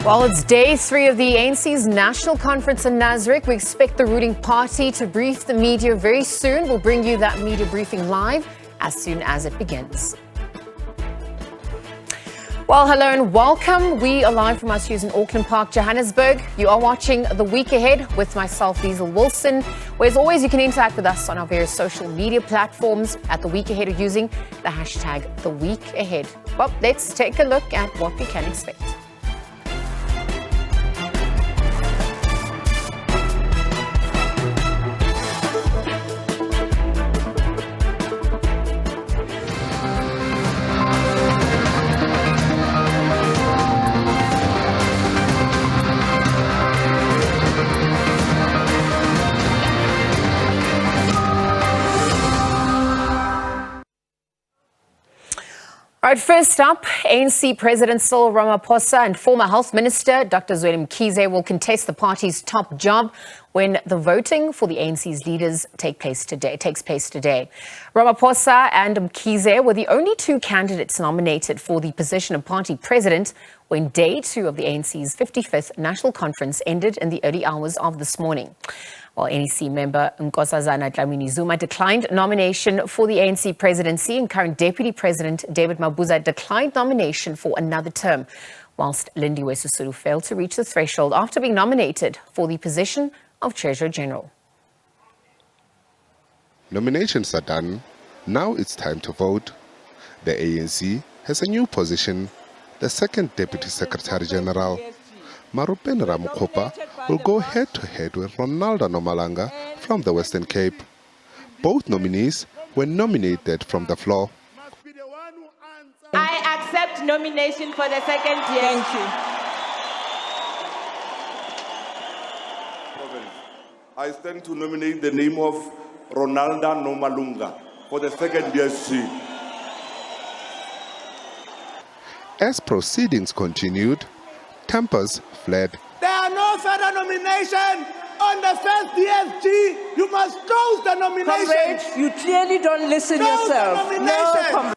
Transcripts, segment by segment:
Well, it's day 3 of the ANC's National Conference in Nasrec. We expect the ruling party to brief the media very soon. We'll bring you that media briefing live as soon as it begins. Well, hello and welcome. We are live from our studios in Auckland Park, Johannesburg. You are watching The Week Ahead with myself, Diesel Wilson, where as always you can interact with us on our various social media platforms at The Week Ahead or using the hashtag The Week Ahead. Well, let's take a look at what we can expect. All right, first up, ANC President Cyril Ramaphosa and former Health Minister Dr. Zweli Mkhize will contest the party's top job when the voting for the ANC's leaders takes place today. Ramaphosa and Mkhize were the only two candidates nominated for the position of party president when day 2 of the ANC's 55th National Conference ended in the early hours of this morning. While NEC member Nkosazana Dlamini Zuma declined nomination for the ANC presidency and current Deputy President David Mabuza declined nomination for another term, whilst Lindiwe Sisulu failed to reach the threshold after being nominated for the position of Treasurer General. Nominations are done. Now it's time to vote. The ANC has a new position. The second Deputy Secretary General, Marupeni Ramokgopa, will go head-to-head with Ronaldo Nomalanga from the Western Cape. Both nominees were nominated from the floor. I accept nomination for the second year. Thank you. I stand to nominate the name of Ronaldo Nomalunga for the second DSC. As proceedings continued, tempers fled. There are no further nominations on the first DSG. You must close the nomination. Comrade, you clearly don't listen Close yourself. the nomination.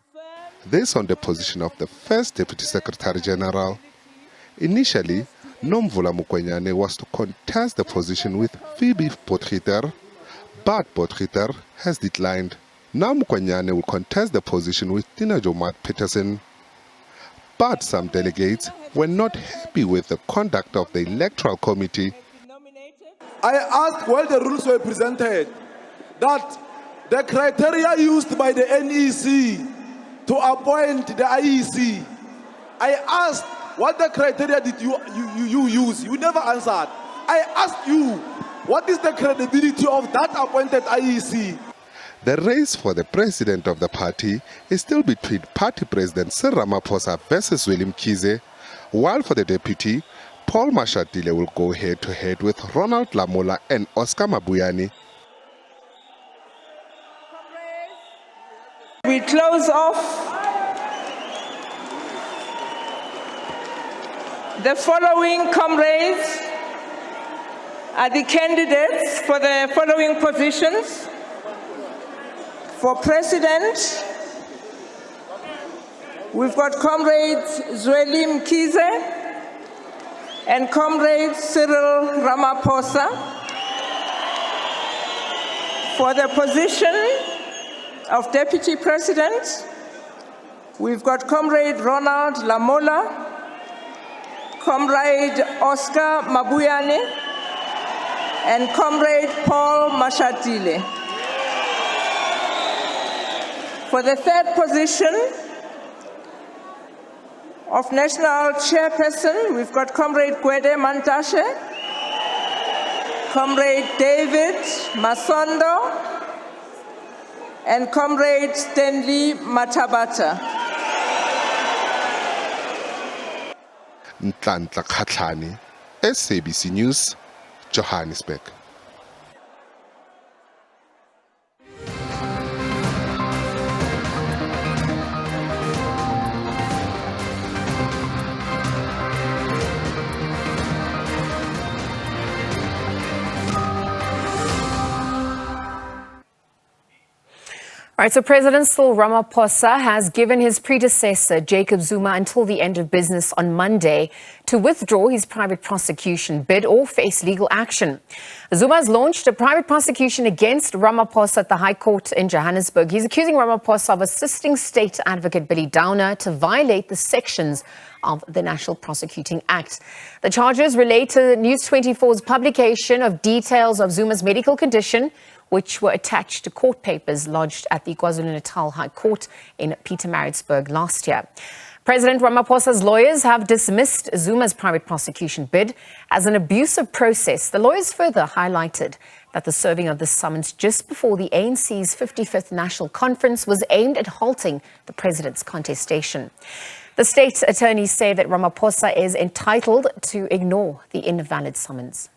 This on the position of the first Deputy Secretary General. Initially, Nomvula Mokwenyane was to contest the position with Phoebe Potgieter, but Potgieter has declined. Now Mokwenyane will contest the position with Tina Jomat Peterson. But some delegates were not happy with the conduct of the Electoral Committee. I asked while the rules were presented that the criteria used by the NEC to appoint the IEC, I asked what the criteria did you use? You never answered. I asked you, what is the credibility of that appointed IEC? The race for the president of the party is still between party president Cyril Ramaphosa versus Zweli Mkhize, while for the deputy, Paul Mashatile will go head-to-head with Ronald Lamola and Oscar Mabuyane. We close off the following comrades are the candidates for the following positions. For president, we've got Comrade Zweli Mkhize and Comrade Cyril Ramaphosa. For the position of Deputy President, we've got Comrade Ronald Lamola, Comrade Oscar Mabuyane, and Comrade Paul Mashatile. For the third position of National Chairperson, we've got Comrade Gwede Mantashe, Comrade David Masondo, and Comrade Stanley Matabata. Ntlantla Khatlhane, SABC News, Johannesburg. All right, so President Cyril Ramaphosa has given his predecessor, Jacob Zuma, until the end of business on Monday to withdraw his private prosecution bid or face legal action. Zuma has launched a private prosecution against Ramaphosa at the High Court in Johannesburg. He's accusing Ramaphosa of assisting State Advocate Billy Downer to violate the sections of the National Prosecuting Act. The charges relate to News 24's publication of details of Zuma's medical condition, which were attached to court papers lodged at the KwaZulu-Natal High Court in Pietermaritzburg last year. President Ramaphosa's lawyers have dismissed Zuma's private prosecution bid as an abusive process. The lawyers further highlighted that the serving of the summons just before the ANC's 55th National Conference was aimed at halting the president's contestation. The state attorneys say that Ramaphosa is entitled to ignore the invalid summons.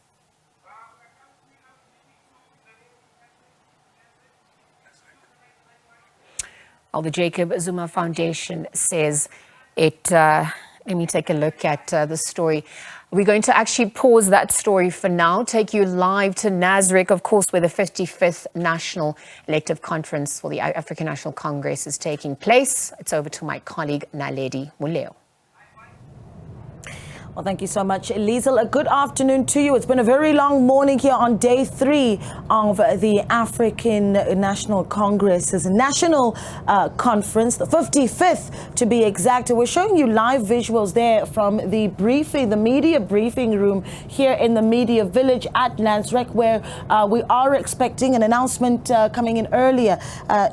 Well, the Jacob Zuma Foundation says it, let me take a look at the story. We're going to actually pause that story for now, take you live to Nasrec, of course, where the 55th National Elective Conference for the African National Congress is taking place. It's over to my colleague, Naledi Muleo. Well, thank you so much, Liesel. A good afternoon to you. It's been a very long morning here on day 3 of the African National Congress's national conference, the 55th to be exact. We're showing you live visuals there from the briefing, the media briefing room here in the Media Village at Nasrec, where we are expecting an announcement coming in earlier,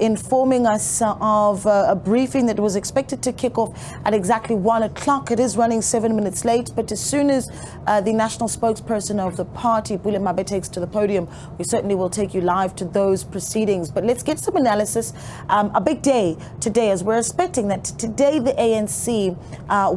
informing us of a briefing that was expected to kick off at exactly 1 o'clock. It is running 7 minutes late. But as soon as the national spokesperson of the party, Pule Mabe, takes to the podium, we certainly will take you live to those proceedings. But let's get some analysis. A big day today, as we're expecting that today the ANC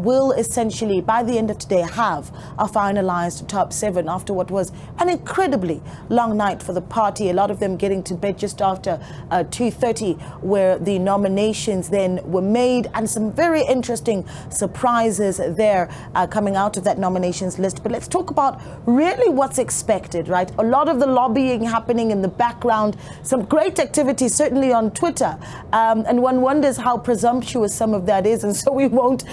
will essentially, by the end of today, have a finalized top 7 after what was an incredibly long night for the party. A lot of them getting to bed just after 2:30, where the nominations then were made, and some very interesting surprises there coming out of that nominations list. But let's talk about really what's expected, right? A lot of the lobbying happening in the background, some great activity certainly on Twitter, and one wonders how presumptuous some of that is, and so we won't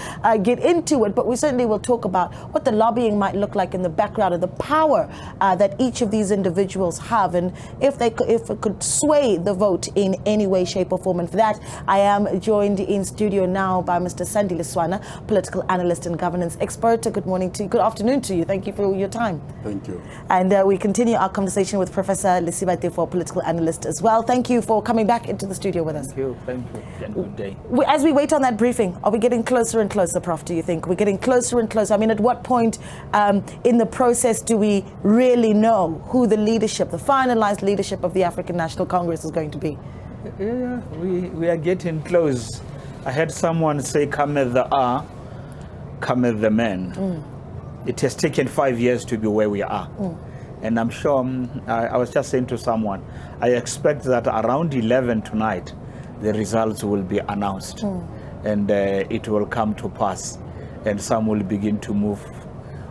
get into it, but we certainly will talk about what the lobbying might look like in the background and the power that each of these individuals have, and if it could sway the vote in any way, shape or form. And for that, I am joined in studio now by Mr. Sandy Liswana, political analyst and governance expert. Good morning to you. Good afternoon to you. Thank you for your time. Thank you. And we continue our conversation with Professor Lisiba Tefo, political analyst as well. Thank you for coming back into the studio with us. Thank you. Thank you. And good day. As we wait on that briefing, are we getting closer and closer, Prof, do you think? We're getting closer and closer. I mean, at what point in the process do we really know who the leadership, the finalized leadership of the African National Congress is going to be? Yeah, we are getting close. I heard someone say, come at the hour, come at the man. It has taken 5 years to be where we are. And I'm sure, I was just saying to someone, I expect that around 11 tonight, the results will be announced. And it will come to pass. And some will begin to move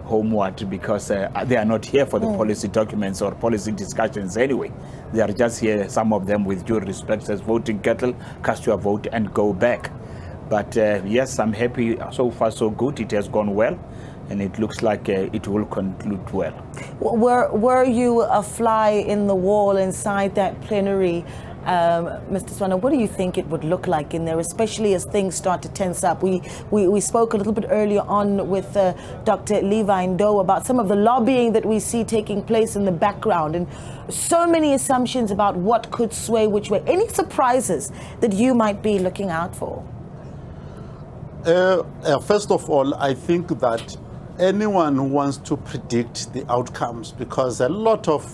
homeward because they are not here for the policy documents or policy discussions anyway. They are just here, some of them with due respect as voting cattle, cast your vote and go back. But yes, I'm happy. So far, so good. It has gone well. And it looks like it will conclude well. Were you a fly in the wall inside that plenary, Mr. Swana? What do you think it would look like in there, especially as things start to tense up? We spoke a little bit earlier on with Dr. Levi Ndo about some of the lobbying that we see taking place in the background, and so many assumptions about what could sway which way. Any surprises that you might be looking out for? First of all, I think that anyone who wants to predict the outcomes, because a lot of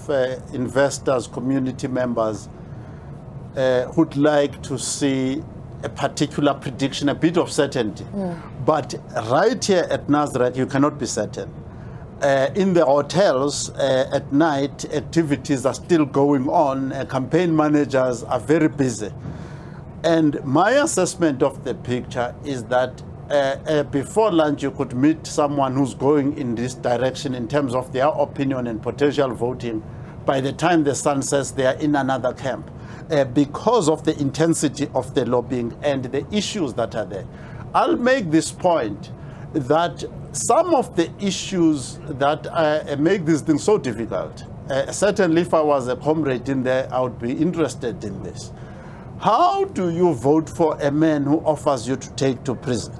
investors, community members would like to see a particular prediction, a bit of certainty. But right here at Nasrec, you cannot be certain. In the hotels at night, activities are still going on. Campaign managers are very busy. And my assessment of the picture is that before lunch, you could meet someone who's going in this direction in terms of their opinion and potential voting. By the time the sun sets, they are in another camp. because of the intensity of the lobbying and the issues that are there. I'll make this point that some of the issues that make this thing so difficult, certainly if I was a comrade in there, I would be interested in this. How do you vote for a man who offers you to take to prison?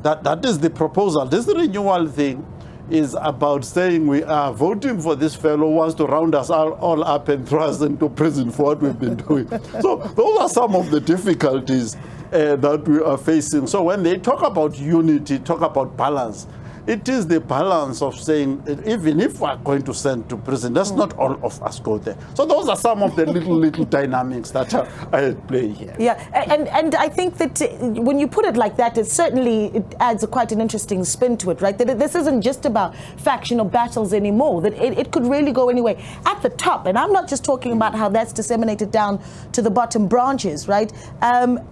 That is the proposal. This renewal thing is about saying we are voting for this fellow who wants to round us all up and throw us into prison for what we've been doing. So those are some of the difficulties that we are facing. So when they talk about unity, talk about balance, it is the balance of saying, even if we're going to send to prison, let's not all of us go there. So those are some of the little dynamics that are at play here. Yeah, and I think that when you put it like that, it adds quite an interesting spin to it, right? That this isn't just about factional battles anymore, that it could really go anyway. At the top, and I'm not just talking about how that's disseminated down to the bottom branches, right?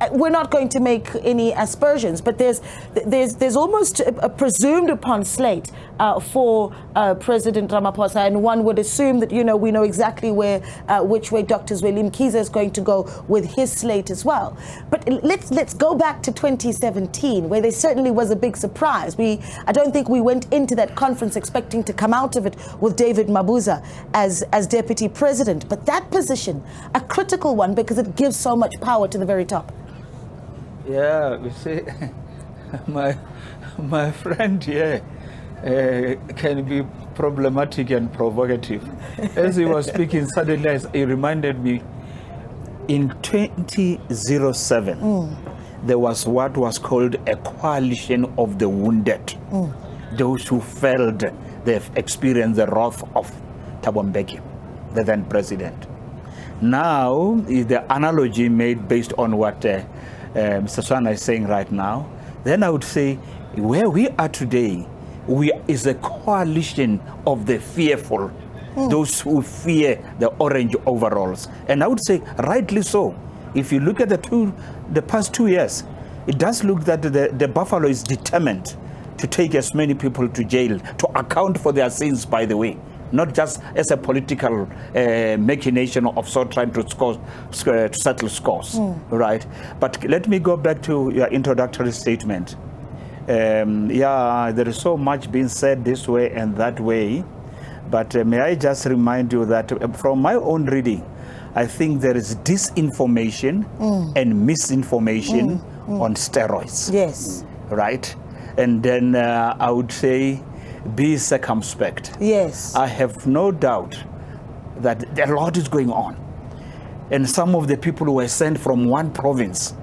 We're not going to make any aspersions, but there's almost a presumed upon slate for President Ramaphosa, and one would assume that, you know, we know exactly which way Dr. Zweli Mkhize is going to go with his slate as well. But let's go back to 2017, where there certainly was a big surprise. I don't think we went into that conference expecting to come out of it with David Mabuza as deputy president. But that position, a critical one, because it gives so much power to the very top. Yeah, you see, my friend here can be problematic and provocative. As he was speaking, suddenly he reminded me, in 2007, there was what was called a coalition of the wounded. Those who felt they've experienced the wrath of Thabo Mbeki, the then president. Now, is the analogy made based on what Mr. Swana is saying right now, then I would say, where we are today, is a coalition of the fearful, those who fear the orange overalls. And I would say, rightly so. If you look at the past 2 years, it does look that the buffalo is determined to take as many people to jail, to account for their sins, by the way, not just as a political machination of sort trying to settle scores, right? But let me go back to your introductory statement. Yeah, there is so much being said this way and that way, but may I just remind you that from my own reading, I think there is disinformation and misinformation on steroids. Yes. Right? And then I would say, be circumspect. Yes. I have no doubt that a lot is going on. And some of the people who were sent from one province,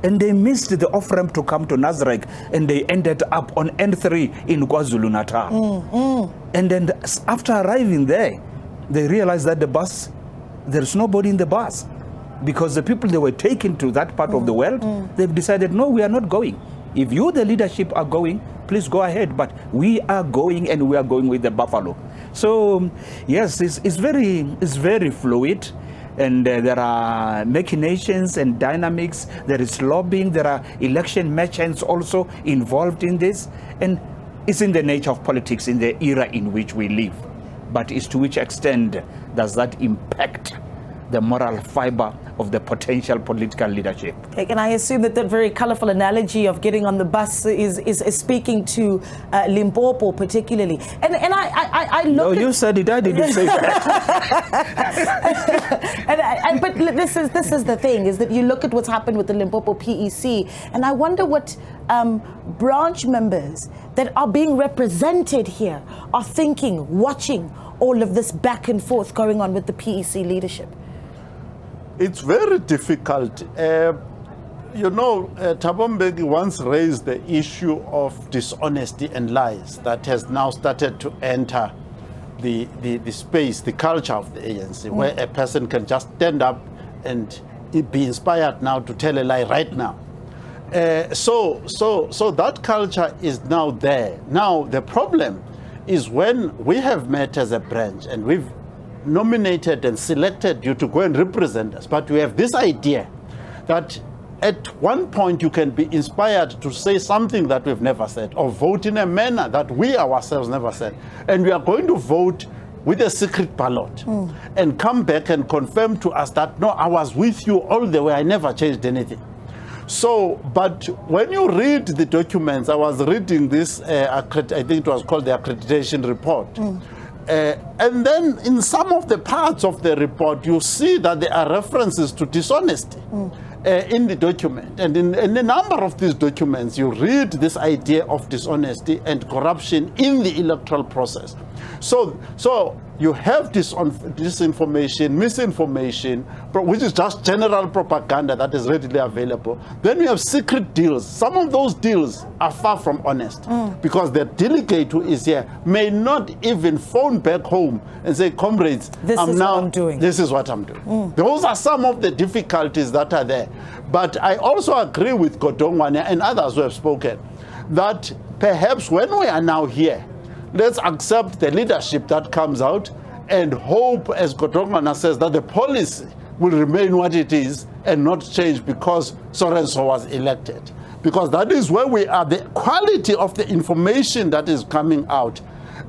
and they missed the off-ramp to come to Nazareth, and they ended up on N3 in KwaZulu-Natal. And then after arriving there, they realized that the bus, there's nobody in the bus. Because the people they were taken to that part of the world, they've decided, no, we are not going. If you, the leadership, are going, please go ahead. But we are going, and we are going with the buffalo. So, yes, it's very fluid. And there are machinations and dynamics. There is lobbying. There are election merchants also involved in this. And it's in the nature of politics in the era in which we live. But is to which extent does that impact the moral fiber of the potential political leadership? And I assume that very colorful analogy of getting on the bus is speaking to Limpopo particularly. And I look. No, you said it. I didn't say that. But this is the thing, is that you look at what's happened with the Limpopo PEC, and I wonder what branch members that are being represented here are thinking, watching all of this back and forth going on with the PEC leadership. It's very difficult. You know, Thabo Mbeki once raised the issue of dishonesty and lies that has now started to enter the space, the culture of the ANC, where a person can just stand up and be inspired now to tell a lie right now. So that culture is now there. Now, the problem is when we have met as a branch and we've nominated and selected you to go and represent us, but we have this idea that at one point you can be inspired to say something that we've never said, or vote in a manner that we ourselves never said, and we are going to vote with a secret ballot and come back and confirm to us that, no, I was with you all the way, I never changed anything. So, but when you read the documents, I was reading this, I think it was called the accreditation report. And then in some of the parts of the report, you see that there are references to dishonesty in the document. And in a number of these documents, you read this idea of dishonesty and corruption in the electoral process. So you have disinformation, misinformation, which is just general propaganda that is readily available. Then we have secret deals. Some of those deals are far from honest because the delegate who is here may not even phone back home and say, comrades, this is what I'm doing. Those are some of the difficulties that are there. But I also agree with Godongwana and others who have spoken that perhaps when we are now here, let's accept the leadership that comes out and hope, as Godongwana says, that the policy will remain what it is and not change because Sorenso was elected. Because that is where we are. The quality of the information that is coming out,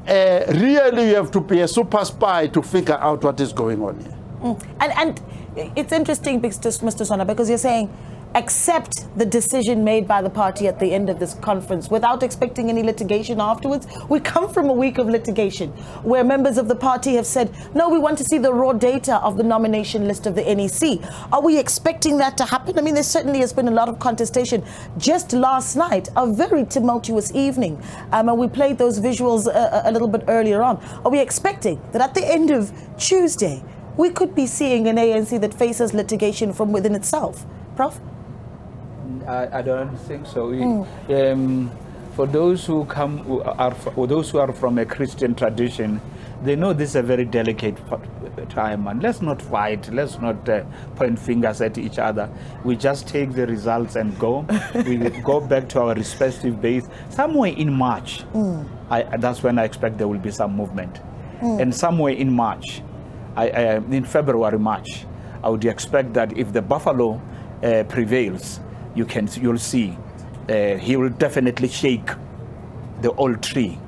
really you have to be a super spy to figure out what is going on here. And it's interesting, Mr. Sona, because you're saying accept the decision made by the party at the end of this conference without expecting any litigation afterwards. We come from a week of litigation where members of the party have said, no, we want to see the raw data of the nomination list of the NEC. Are we expecting that to happen? I mean, there certainly has been a lot of contestation. Just last night, a very tumultuous evening, and we played those visuals a little bit earlier on. Are we expecting that at the end of Tuesday, we could be seeing an ANC that faces litigation from within itself? Prof? I don't think so. For those who are from a Christian tradition, they know this is a very delicate time, and let's not fight. Let's not point fingers at each other. We just take the results and go. We go back to our respective base. Somewhere in March, that's when I expect there will be some movement, and somewhere in March, in February, March, I would expect that if the buffalo prevails, you'll see he will definitely shake the old tree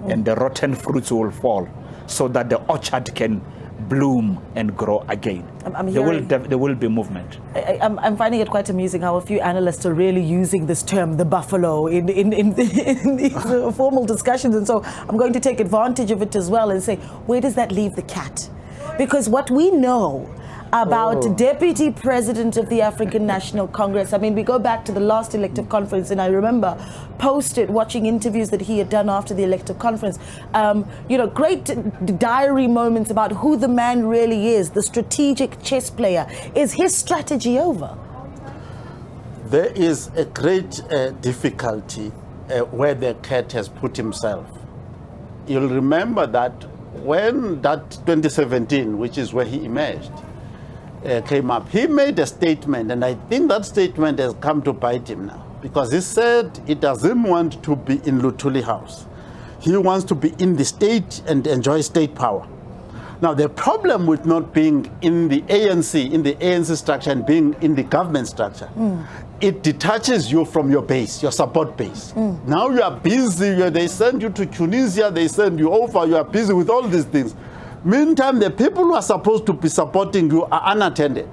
and the rotten fruits will fall so that the orchard can bloom and grow again. There will be movement. I'm finding it quite amusing how a few analysts are really using this term, the buffalo, in these formal discussions. And so I'm going to take advantage of it as well and say, where does that leave the cat? Because what we know about Deputy President of the African National Congress. I mean, we go back to the last elective conference, and I remember watching interviews that he had done after the elective conference. Great diary moments about who the man really is, the strategic chess player. Is his strategy over? There is a great difficulty where the cat has put himself. You'll remember that when that 2017, which is where he emerged, came up, he made a statement, and I think that statement has come to bite him now, because he said he doesn't want to be in Luthuli House. He wants to be in the state and enjoy state power. Now, the problem with not being in the ANC structure and being in the government structure, it detaches you from your base, your support base. Now you are busy, they send you to Tunisia, they send you over, you are busy with all these things. Meantime, the people who are supposed to be supporting you are unattended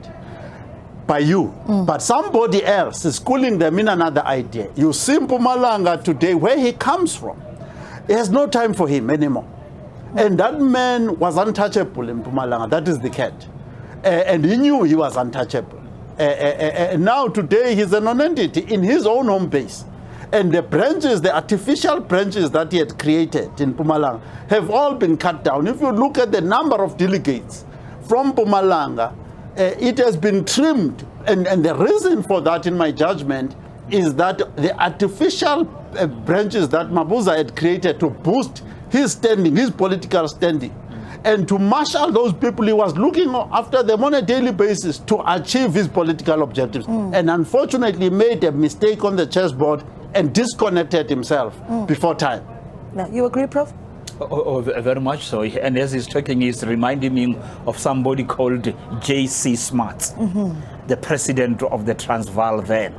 by you. But somebody else is schooling them in another idea. You see Mpumalanga today, where he comes from. He has no time for him anymore. And that man was untouchable in Mpumalanga. That is the cat. And he knew he was untouchable. And now today he's a non-entity in his own home base. And the branches, the artificial branches that he had created in Mpumalanga have all been cut down. If you look at the number of delegates from Mpumalanga, it has been trimmed. And the reason for that, in my judgment, is that the artificial branches that Mabuza had created to boost his standing, his political standing, and to marshal those people, he was looking after them on a daily basis to achieve his political objectives. And unfortunately made a mistake on the chessboard and disconnected himself before time. Now, you agree, Prof? Very much so. And as he's talking, he's reminding me of somebody called J.C. Smarts, the president of the Transvaal then.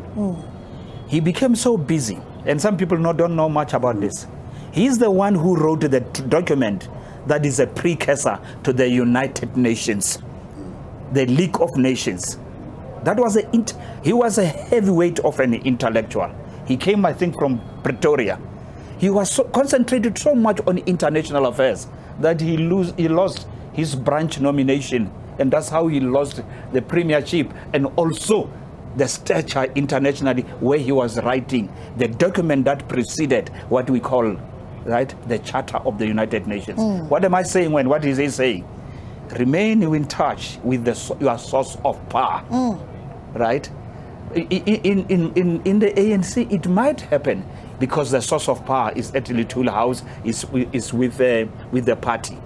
He became so busy, and some people don't know much about this. He's the one who wrote the document that is a precursor to the United Nations, the League of Nations. That was he was a heavyweight of an intellectual. He came, I think, from Pretoria. He was concentrated so much on international affairs that he lost his branch nomination, and that's how he lost the premiership and also the stature internationally, where he was writing the document that preceded what we call, right, the Charter of the United Nations. What am I saying what is he saying? Remain in touch with your source of power, right? In the ANC, it might happen because the source of power is actually Tool House, is with the party.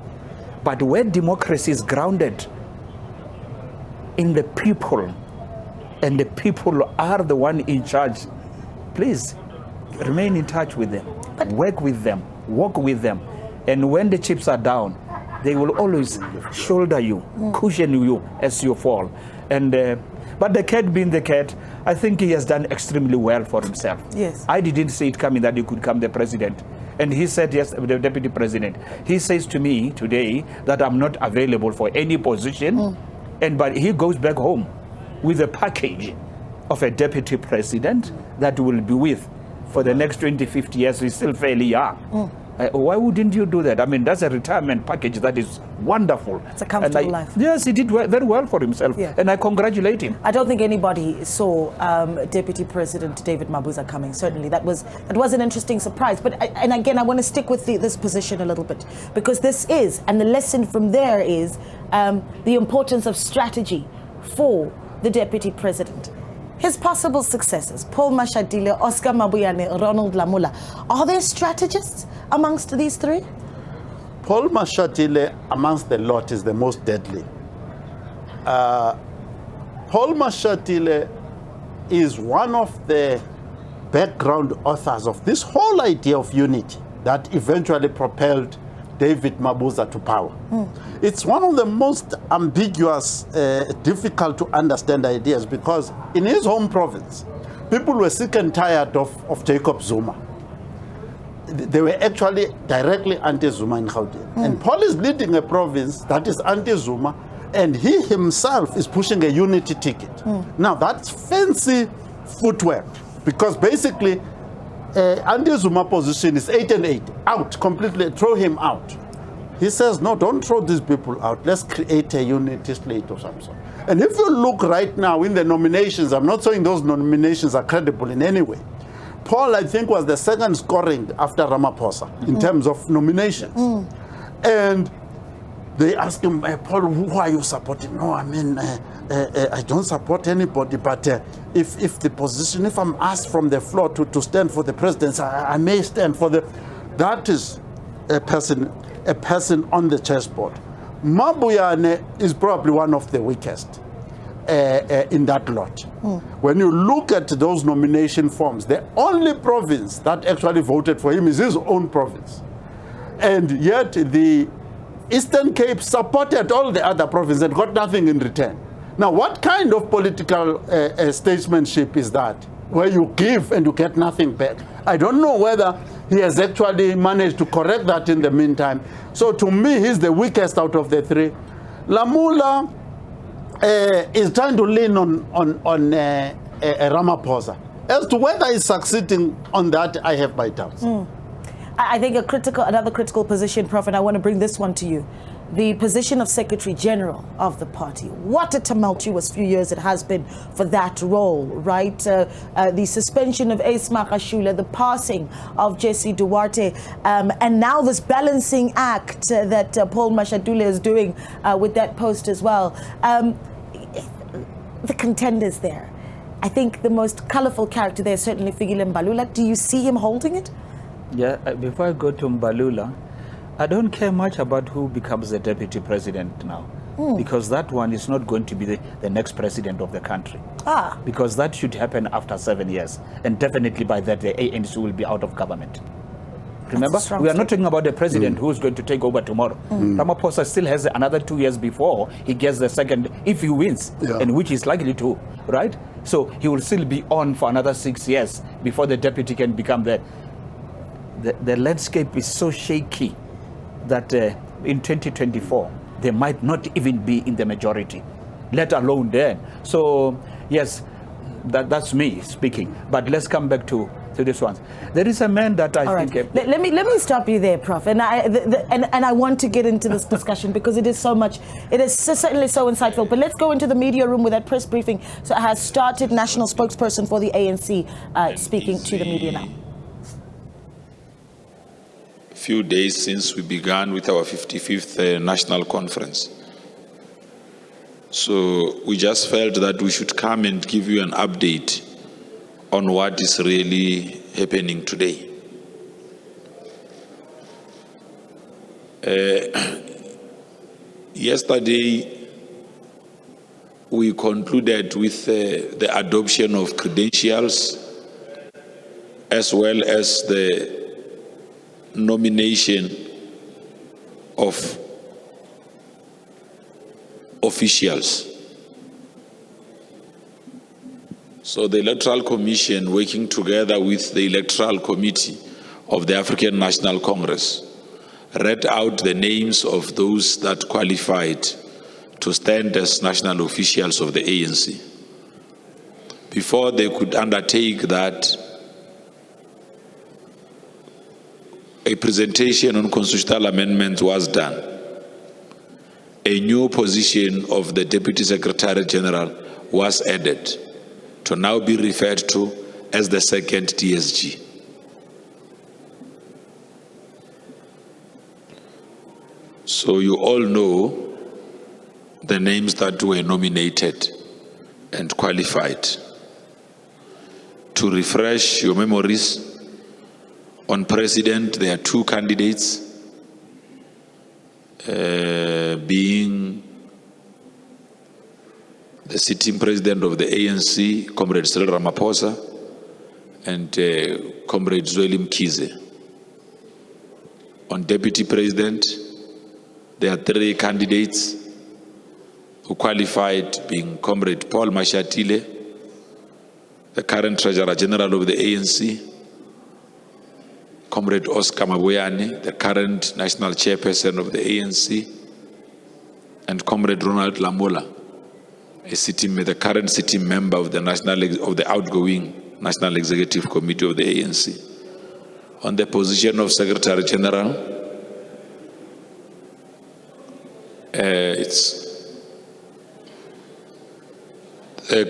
But where democracy is grounded in the people, and the people are the one in charge, please remain in touch with them, work with them, walk with them. And when the chips are down, they will always shoulder you, cushion you as you fall. And but the cat being the cat, I think he has done extremely well for himself. Yes. I didn't see it coming that he could become the president. And he said, yes, the deputy president. He says to me today that I'm not available for any position. But he goes back home with a package of a deputy president that will be with for the next 20, 50 years. He's still fairly young. Why wouldn't you do that? I mean, that's a retirement package that is wonderful. It's a comfortable life. Yes, he did very well for himself, and I congratulate him. I don't think anybody saw Deputy President David Mabuza coming. Certainly, that was an interesting surprise. But and again, I want to stick with this position a little bit, because this is, and the lesson from there is the importance of strategy for the Deputy President. His possible successors, Paul Mashatile, Oscar Mabuyane, Ronald Lamula, are there strategists amongst these three? Paul Mashatile, amongst the lot, is the most deadly. Paul Mashatile is one of the background authors of this whole idea of unity that eventually propelled David Mabuza to power. It's one of the most ambiguous, difficult to understand ideas, because in his home province, people were sick and tired of Jacob Zuma. They were actually directly anti-Zuma in Gauteng. And Paul is leading a province that is anti-Zuma, and he himself is pushing a unity ticket. Now, that's fancy footwork, because basically, anti-Zuma position is 8 and 8, out completely, throw him out. He says, no, don't throw these people out. Let's create a unity slate or some sort. And if you look right now in the nominations, I'm not saying those nominations are credible in any way. Paul, I think, was the second scoring after Ramaphosa in terms of nominations. And they asked him, Paul, who are you supporting? No, I mean, I don't support anybody, but if the position, if I'm asked from the floor to stand for the presidency, I may stand for the... That is a person on the chessboard. Mabuyane is probably one of the weakest in that lot. When you look at those nomination forms, the only province that actually voted for him is his own province. And yet the Eastern Cape supported all the other provinces and got nothing in return. Now, what kind of political statesmanship is that, where you give and you get nothing back? I don't know whether he has actually managed to correct that in the meantime. So to me, he's the weakest out of the three. Lamula is trying to lean on Ramaphosa. As to whether he's succeeding on that, I have my doubts. I think another critical position, Prof, and I want to bring this one to you. The position of Secretary General of the party. What a tumultuous few years it has been for that role, right? The suspension of Ace Makashule, the passing of Jesse Duarte, and now this balancing act that Paul Mashatile is doing with that post as well. The contenders there. I think the most colorful character there is certainly Fikile Mbalula. Do you see him holding it? Yeah, before I go to Mbalula, I don't care much about who becomes the deputy president now, because that one is not going to be the next president of the country. Because that should happen after 7 years, and definitely by that the ANC will be out of government. Remember, we are not talking about the president who is going to take over tomorrow. Ramaphosa still has another 2 years before he gets the second, if he wins, and which is likely to, right? So he will still be on for another 6 years before the deputy can become the landscape is so shaky that in 2024, they might not even be in the majority, let alone then. So, yes, that's me speaking. But let's come back to this one. There is a man that I think... Let me stop you there, Prof. And I want to get into this discussion because it is certainly so insightful. But let's go into the media room where that press briefing has started. National spokesperson for the ANC speaking to the media now. A few days since we began with our 55th national conference. So we just felt that we should come and give you an update on what is really happening today. Yesterday, we concluded with the adoption of credentials as well as the nomination of officials. So the Electoral Commission, working together with the Electoral Committee of the African National Congress, read out the names of those that qualified to stand as national officials of the ANC. Before they could undertake that, a presentation on constitutional amendments was done. A new position of the Deputy Secretary General was added to now be referred to as the second DSG. So you all know the names that were nominated and qualified. To refresh your memories, on President, there are two candidates, being the sitting President of the ANC, Comrade Cyril Ramaphosa, and Comrade Zweli Mkhize. On Deputy President, there are three candidates who qualified, being Comrade Paul Mashatile, the current Treasurer General of the ANC, Comrade Oscar Maboyane, the current National Chairperson of the ANC, and Comrade Ronald Lamola, the current sitting member of the outgoing National Executive Committee of the ANC. On the position of Secretary General, it's a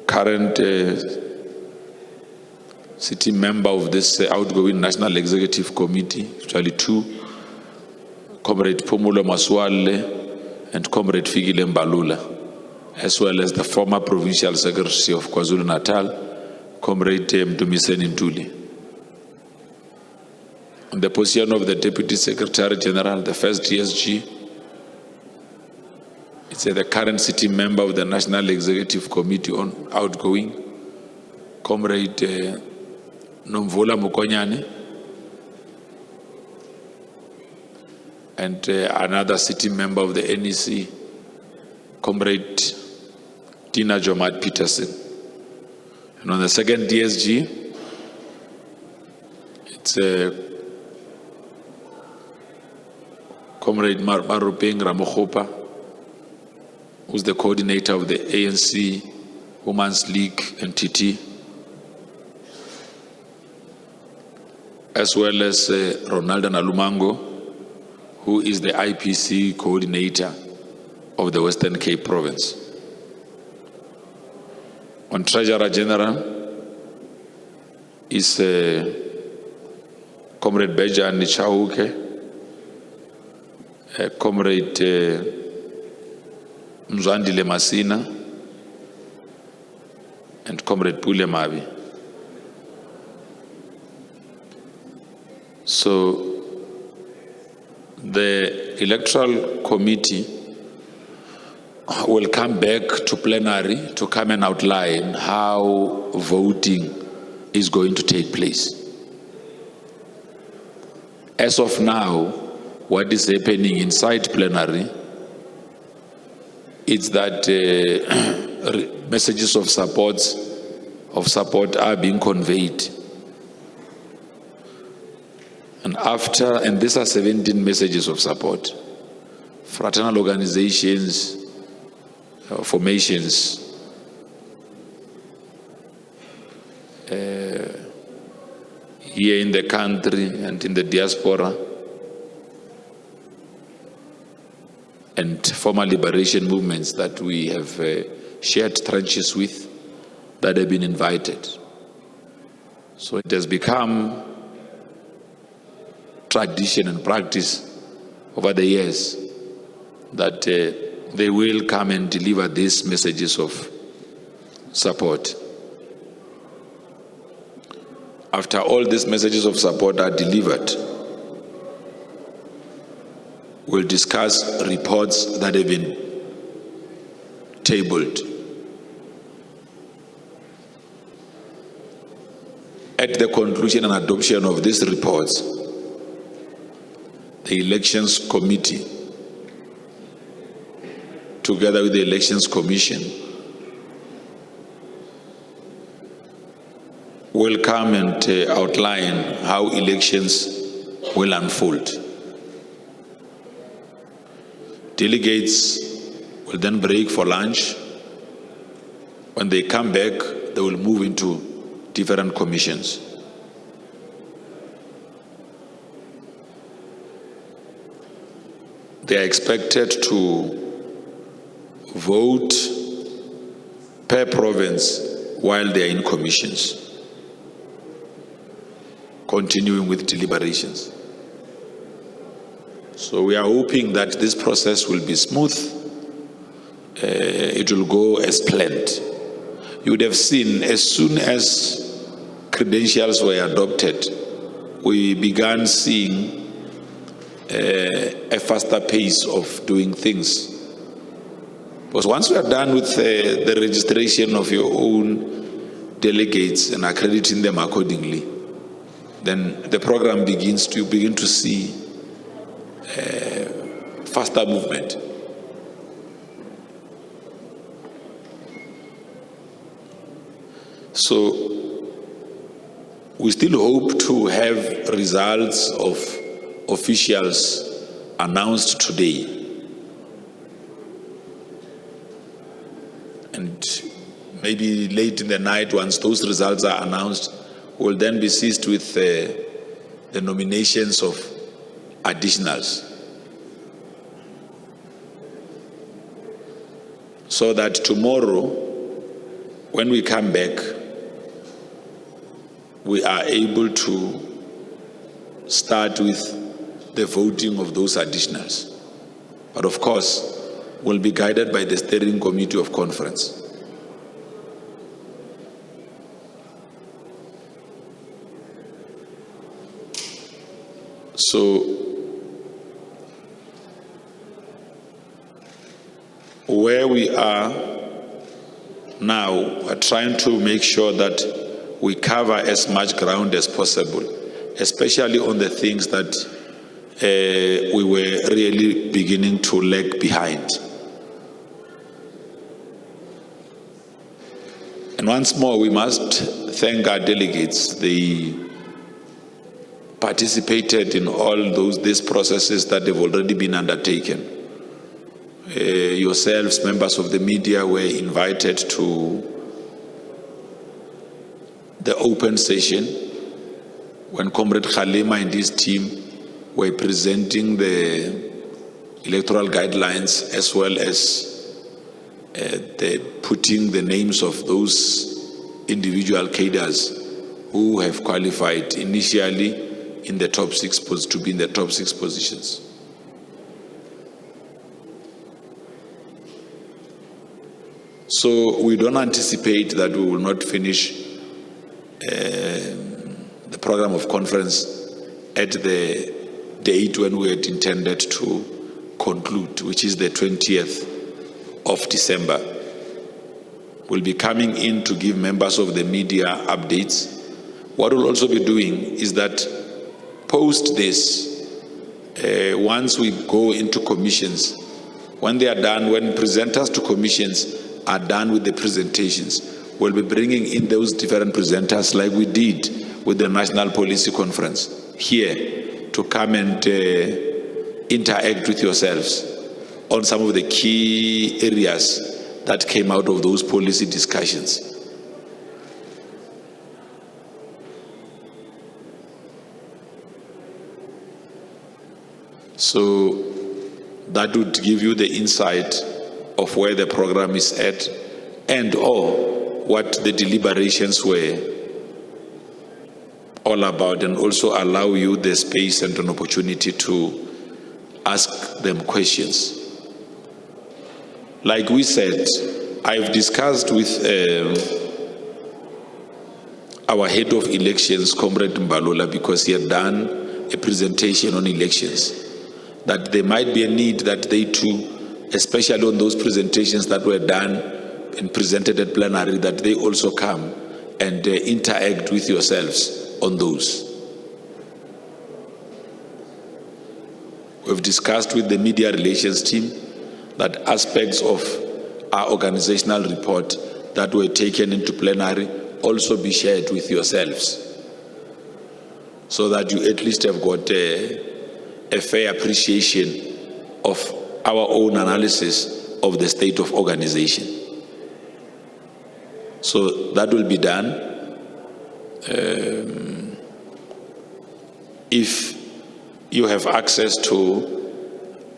current sitting member of this outgoing National Executive Committee, actually two, Comrade Phumulo Maswale and Comrade Fikile Mbalula, as well as the former Provincial Secretary of KwaZulu-Natal, Comrade Mdumiseni Ntuli. On the position of the Deputy Secretary General, the first DSG, it's the current sitting member of the National Executive Committee on outgoing, Comrade Nomvula Mokonyane, and another sitting member of the NEC, Comrade Tina Jomat Peterson. And on the second DSG, it's Comrade Marupeng Ramokgopa, who's the coordinator of the ANC Women's League NTT, as well as Ronaldo Nalumango, who is the IPC coordinator of the Western Cape Province. On Treasurer General is Comrade Bejan Chauke, Comrade Mzwandile Masina, and Comrade Pule Mabi. So the Electoral Committee will come back to plenary to come and outline how voting is going to take place. As of now, what is happening inside plenary is that messages of support are being conveyed. And these are 17 messages of support. Fraternal organizations, formations, here in the country and in the diaspora, and former liberation movements that we have shared trenches with, that have been invited. So it has become tradition and practice over the years that they will come and deliver these messages of support. After all these messages of support are delivered, we'll discuss reports that have been tabled. At the conclusion and adoption of these reports, the Elections Committee, together with the Elections Commission, will come and outline how elections will unfold. Delegates will then break for lunch. When they come back, they will move into different commissions. They are expected to vote per province while they are in commissions, continuing with deliberations. So we are hoping that this process will be smooth. It will go as planned. You would have seen, as soon as credentials were adopted, we began seeing a faster pace of doing things. Because once we are done with the registration of your own delegates and accrediting them accordingly, then the program begins to begin to see faster movement. So we still hope to have results of officials announced today. And maybe late in the night, once those results are announced, we'll then be seized with the nominations of additionals. So that tomorrow, when we come back, we are able to start with the voting of those additionals. But of course, we'll be guided by the steering committee of conference. So, where we are now, we're trying to make sure that we cover as much ground as possible, especially on the things that we were really beginning to lag behind. And once more, we must thank our delegates. They participated in all these processes that have already been undertaken. Yourselves, members of the media, were invited to the open session when Comrade Khalima and his team were presenting the electoral guidelines, as well as putting the names of those individual cadres who have qualified initially in the top 6 to be in the top 6 positions. So we don't anticipate that we will not finish the program of conference at the date when we had intended to conclude, which is the 20th of December. We'll be coming in to give members of the media updates. What we'll also be doing is that post this, once we go into commissions, when they are done, when presenters to commissions are done with the presentations, we'll be bringing in those different presenters like we did with the National Policy Conference here to come and interact with yourselves on some of the key areas that came out of those policy discussions. So that would give you the insight of where the program is at and or what the deliberations were all about, and also allow you the space and an opportunity to ask them questions. Like we said, I've discussed with our head of elections, Comrade Mbalula, because he had done a presentation on elections, that there might be a need that they too, especially on those presentations that were done and presented at plenary, that they also come and interact with yourselves on those. We've discussed with the media relations team that aspects of our organizational report that were taken into plenary also be shared with yourselves, so that you at least have got a fair appreciation of our own analysis of the state of organization. So that will be done. If you have access to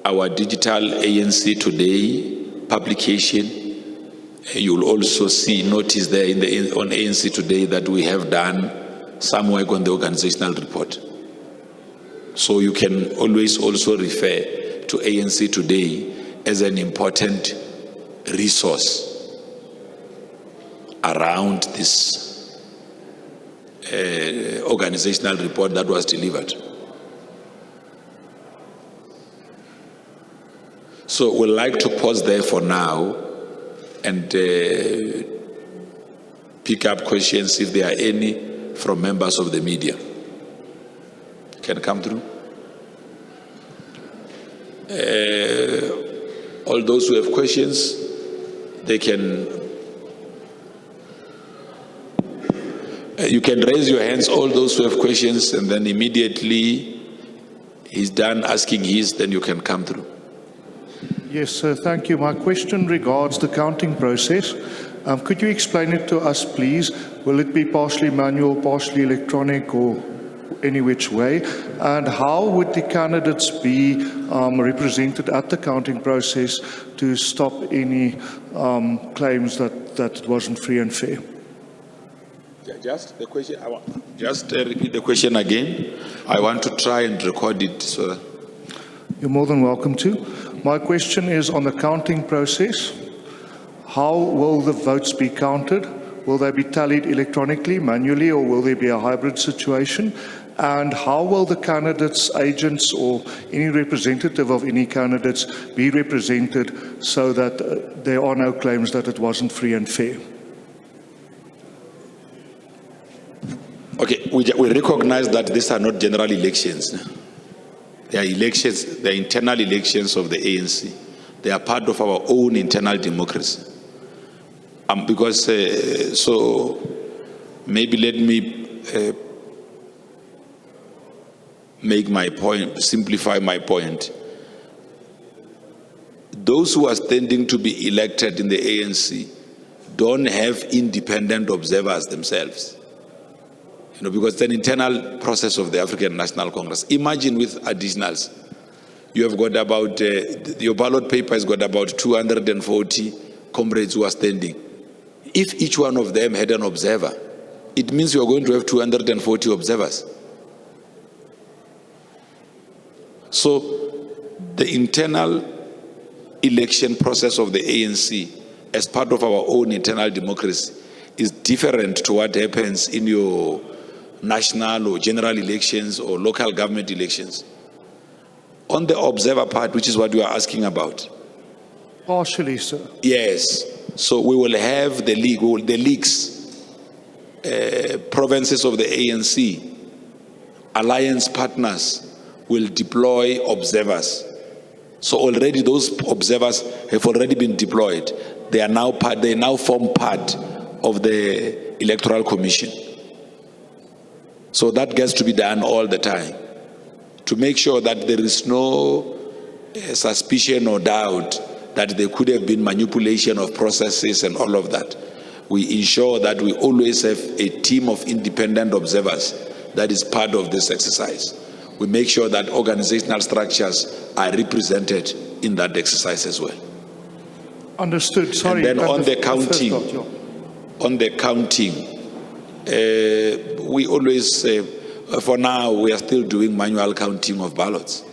our digital ANC Today publication, you'll also notice there on ANC Today that we have done some work on the organizational report. So you can always also refer to ANC Today as an important resource around this organizational report that was delivered. So we'd like to pause there for now and pick up questions if there are any from members of the media. Can come through. All those who have questions, they can. You can raise your hands, all those who have questions, and then immediately he's done asking his, then you can come through. Yes, sir, thank you. My question regards the counting process. Could you explain it to us, please? Will it be partially manual, partially electronic, or any which way? And how would the candidates be represented at the counting process to stop any claims that it wasn't free and fair? Just the question. Just repeat the question again. I want to try and record it. So that you're more than welcome to. My question is on the counting process. How will the votes be counted? Will they be tallied electronically, manually, or will there be a hybrid situation? And how will the candidates, agents, or any representative of any candidates be represented so that there are no claims that it wasn't free and fair? Okay, we recognize that these are not general elections. They are elections, they are internal elections of the ANC. They are part of our own internal democracy. So maybe let me make my point, simplify my point. Those who are standing to be elected in the ANC don't have independent observers themselves. Because it's an internal process of the African National Congress. Imagine with additionals, you have got about, your ballot paper has got about 240 comrades who are standing. If each one of them had an observer, it means you are going to have 240 observers. So the internal election process of the ANC as part of our own internal democracy is different to what happens in your national or general elections or local government elections. On the observer part, which is what you are asking about. Partially, sir. Yes. So we will have the leagues, provinces of the ANC, alliance partners will deploy observers. So already those observers have already been deployed. They now form part of the Electoral Commission. So that gets to be done all the time. to make sure that there is no suspicion or doubt that there could have been manipulation of processes and all of that. We ensure that we always have a team of independent observers that is part of this exercise. We make sure that organizational structures are represented in that exercise as well. Understood. Sorry. And then on the counting, we always, for now, we are still doing manual counting of ballots.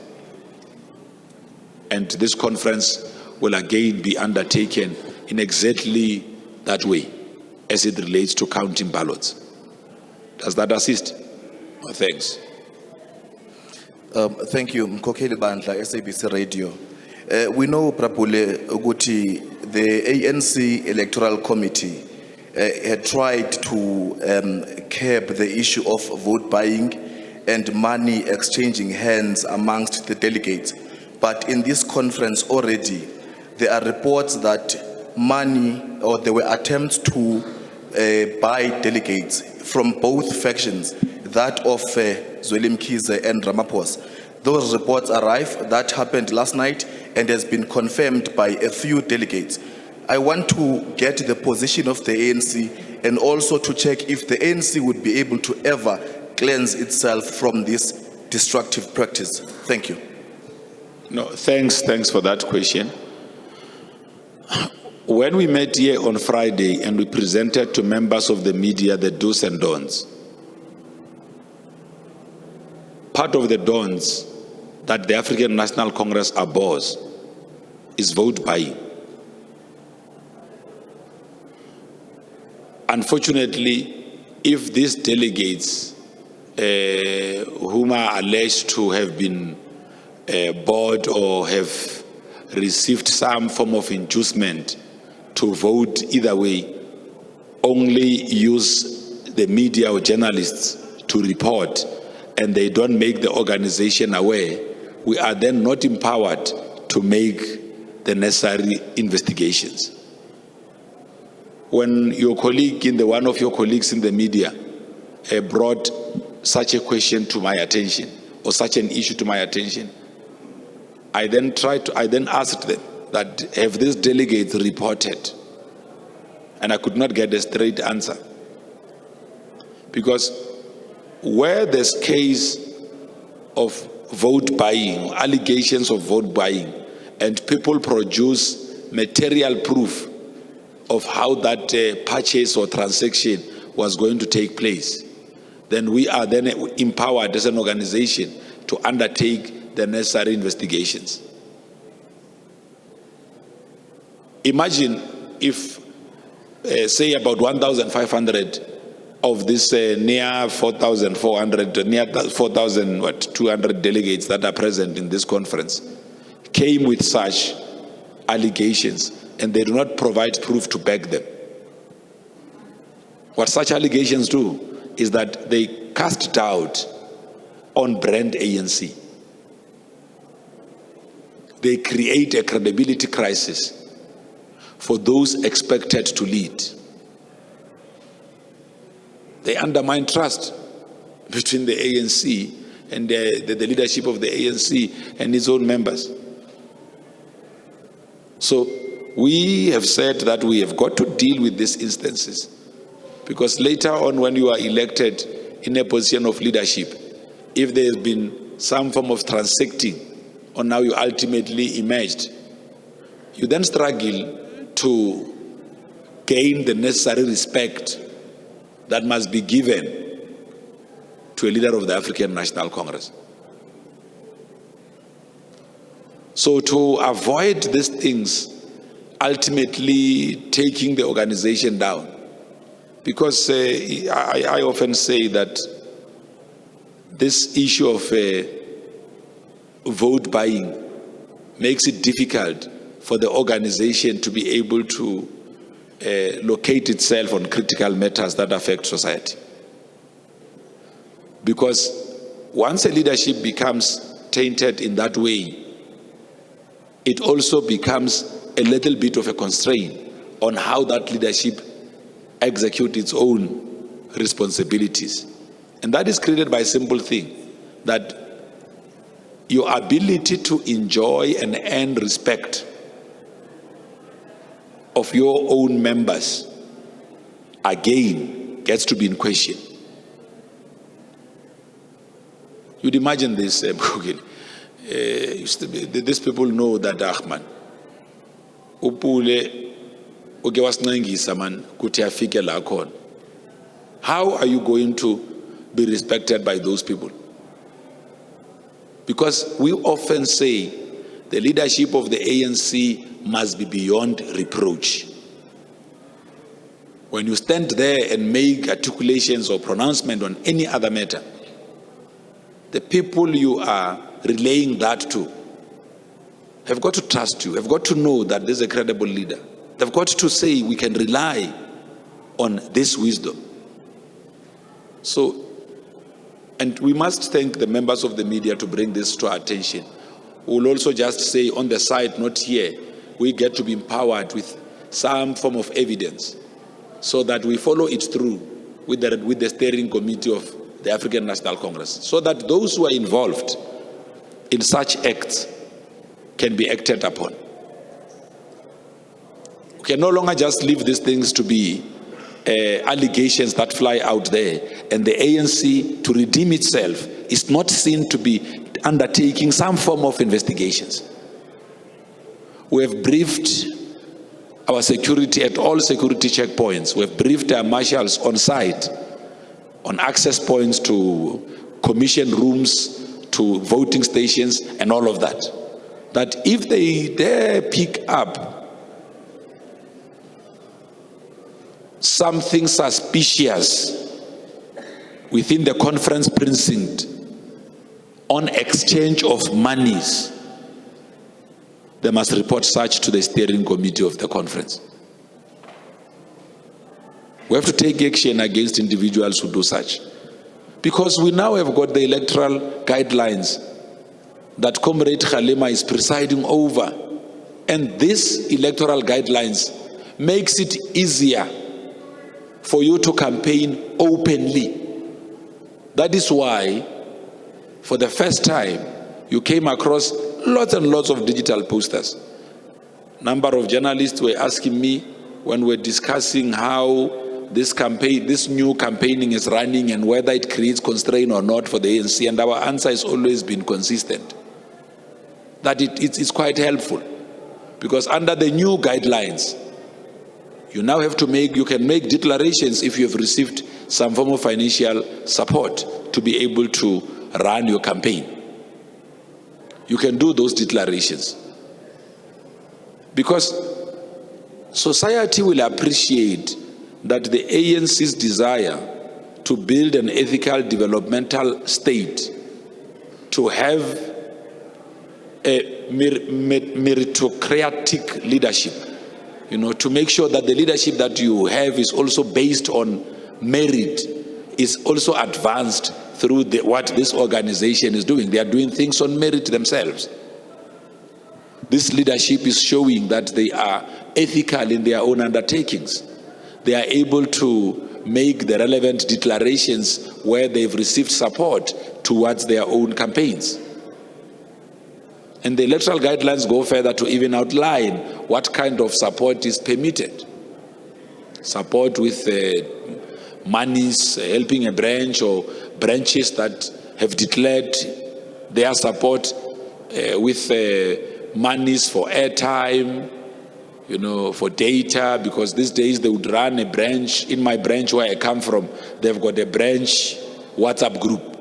And this conference will again be undertaken in exactly that way as it relates to counting ballots. Does that assist? Oh, thanks. Thank you. Mkokeli Bandla, SABC Radio. We know, Prapule Uguti, the ANC Electoral Committee had tried to curb the issue of vote buying and money exchanging hands amongst the delegates. But in this conference already, there are reports that money, or there were attempts to buy delegates from both factions, that of Zweli Mkhize and Ramaphosa. Those reports arrived. That happened last night and has been confirmed by a few delegates. I want to get the position of the ANC and also to check if the ANC would be able to ever cleanse itself from this destructive practice. Thank you. No, thanks for that question. When we met here on Friday and we presented to members of the media the do's and don'ts, part of the don'ts that the African National Congress abhors is vote buying. Unfortunately, if these delegates whom are alleged to have been bought or have received some form of inducement to vote either way, only use the media or journalists to report, and they don't make the organization aware, we are then not empowered to make the necessary investigations. When your colleague, one of your colleagues in the media, brought such a question to my attention, or such an issue to my attention, I then asked them that have these delegates reported? And I could not get a straight answer. Because where there's case of vote buying, allegations of vote buying, and people produce material proof of how that purchase or transaction was going to take place, then we are then empowered as an organization to undertake the necessary investigations. Imagine if, say, about 1,500 of this near 4,400, near 4,200 delegates that are present in this conference came with such allegations and they do not provide proof to back them. What such allegations do is that they cast doubt on brand ANC. They create a credibility crisis for those expected to lead. They undermine trust between the ANC and the leadership of the ANC and its own members. So we have said that we have got to deal with these instances, because later on, when you are elected in a position of leadership, if there has been some form of transacting, or now you ultimately emerged, you then struggle to gain the necessary respect that must be given to a leader of the African National Congress. So to avoid these things ultimately taking the organization down, because I often say that this issue of vote buying makes it difficult for the organization to be able to locate itself on critical matters that affect society. Because once a leadership becomes tainted in that way, it also becomes a little bit of a constraint on how that leadership executes its own responsibilities. And that is created by a simple thing, that your ability to enjoy and earn respect of your own members again gets to be in question. You'd imagine this, these people know that Ahman upule uke wasinengisa man kuthi afike la khona. How are you going to be respected by those people? Because we often say the leadership of the ANC must be beyond reproach. When you stand there and make articulations or pronouncement on any other matter, the people you are relaying that to have got to trust you, have got to know that this is a credible leader. They've got to say we can rely on this wisdom. So, and we must thank the members of the media to bring this to our attention. We'll also just say on the side, not here, we get to be empowered with some form of evidence so that we follow it through with the steering committee of the African National Congress, so that those who are involved in such acts can be acted upon. We can no longer just leave these things to be allegations that fly out there, and the ANC, to redeem itself, is not seen to be undertaking some form of investigations. We have briefed our security at all security checkpoints. We have briefed our marshals on site, on access points to commission rooms, to voting stations, and all of that. That if they dare pick up something suspicious within the conference precinct on exchange of monies, they must report such to the steering committee of the conference. We have to take action against individuals who do such, because we now have got the electoral guidelines that Comrade Khalema is presiding over, and this electoral guidelines makes it easier for you to campaign openly. That is why, for the first time, you came across lots and lots of digital posters. Number of journalists were asking me when we're discussing how this new campaigning is running and whether it creates constraint or not for the ANC, and our answer has always been consistent, that it's quite helpful, because under the new guidelines, you now have to you can make declarations if you have received some form of financial support to be able to run your campaign. You can do those declarations, because society will appreciate that the ANC's desire to build an ethical developmental state, to have a meritocratic leadership, to make sure that the leadership that you have is also based on merit, is also advanced through what this organization is doing. They are doing things on merit themselves. This leadership is showing that they are ethical in their own undertakings. They are able to make the relevant declarations where they've received support towards their own campaigns. And the electoral guidelines go further to even outline what kind of support is permitted. Support with monies, helping a branch or branches that have declared their support with monies for airtime, for data, because these days they would run a branch. In my branch where I come from, they've got a branch WhatsApp group.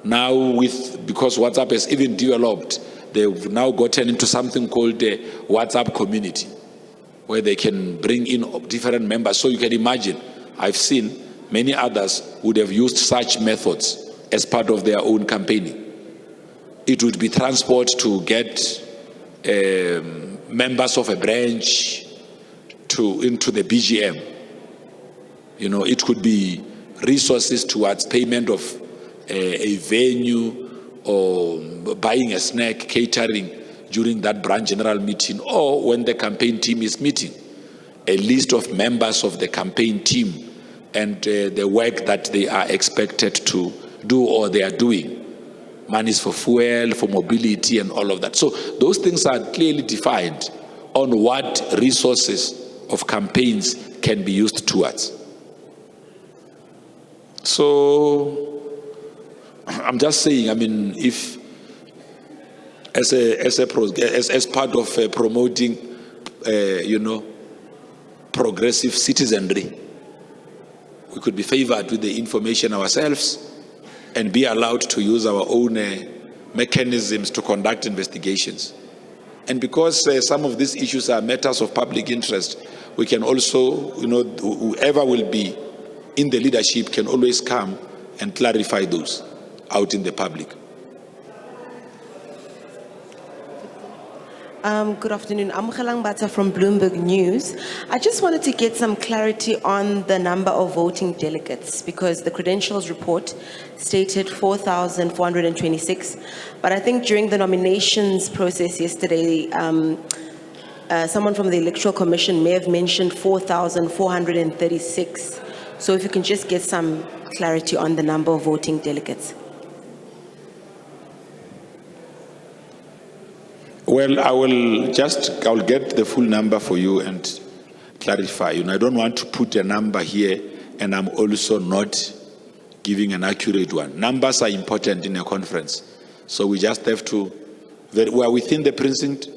Now because WhatsApp has even developed, they've now gotten into something called a WhatsApp community, where they can bring in different members. So you can imagine, I've seen many others would have used such methods as part of their own campaigning. It would be transport to get members of a branch into the BGM. It could be resources towards payment of a venue, or buying a snack, catering during that branch general meeting, or when the campaign team is meeting, a list of members of the campaign team and the work that they are expected to do or they are doing. monies for fuel, for mobility, and all of that. So those things are clearly defined on what resources of campaigns can be used towards. So I'm just saying, I mean, if as part of promoting, progressive citizenry, we could be favored with the information ourselves and be allowed to use our own mechanisms to conduct investigations. And because some of these issues are matters of public interest, we can also, whoever will be in the leadership can always come and clarify those out in the public. Good afternoon. I'm Khalang Bata from Bloomberg News. I just wanted to get some clarity on the number of voting delegates, because the credentials report stated 4,426. But I think during the nominations process yesterday, someone from the Electoral Commission may have mentioned 4,436. So if you can just get some clarity on the number of voting delegates. Well, I'll get the full number for you and clarify. I don't want to put a number here and I'm also not giving an accurate one. Numbers are important in a conference. So we just have to, we are within the precinct,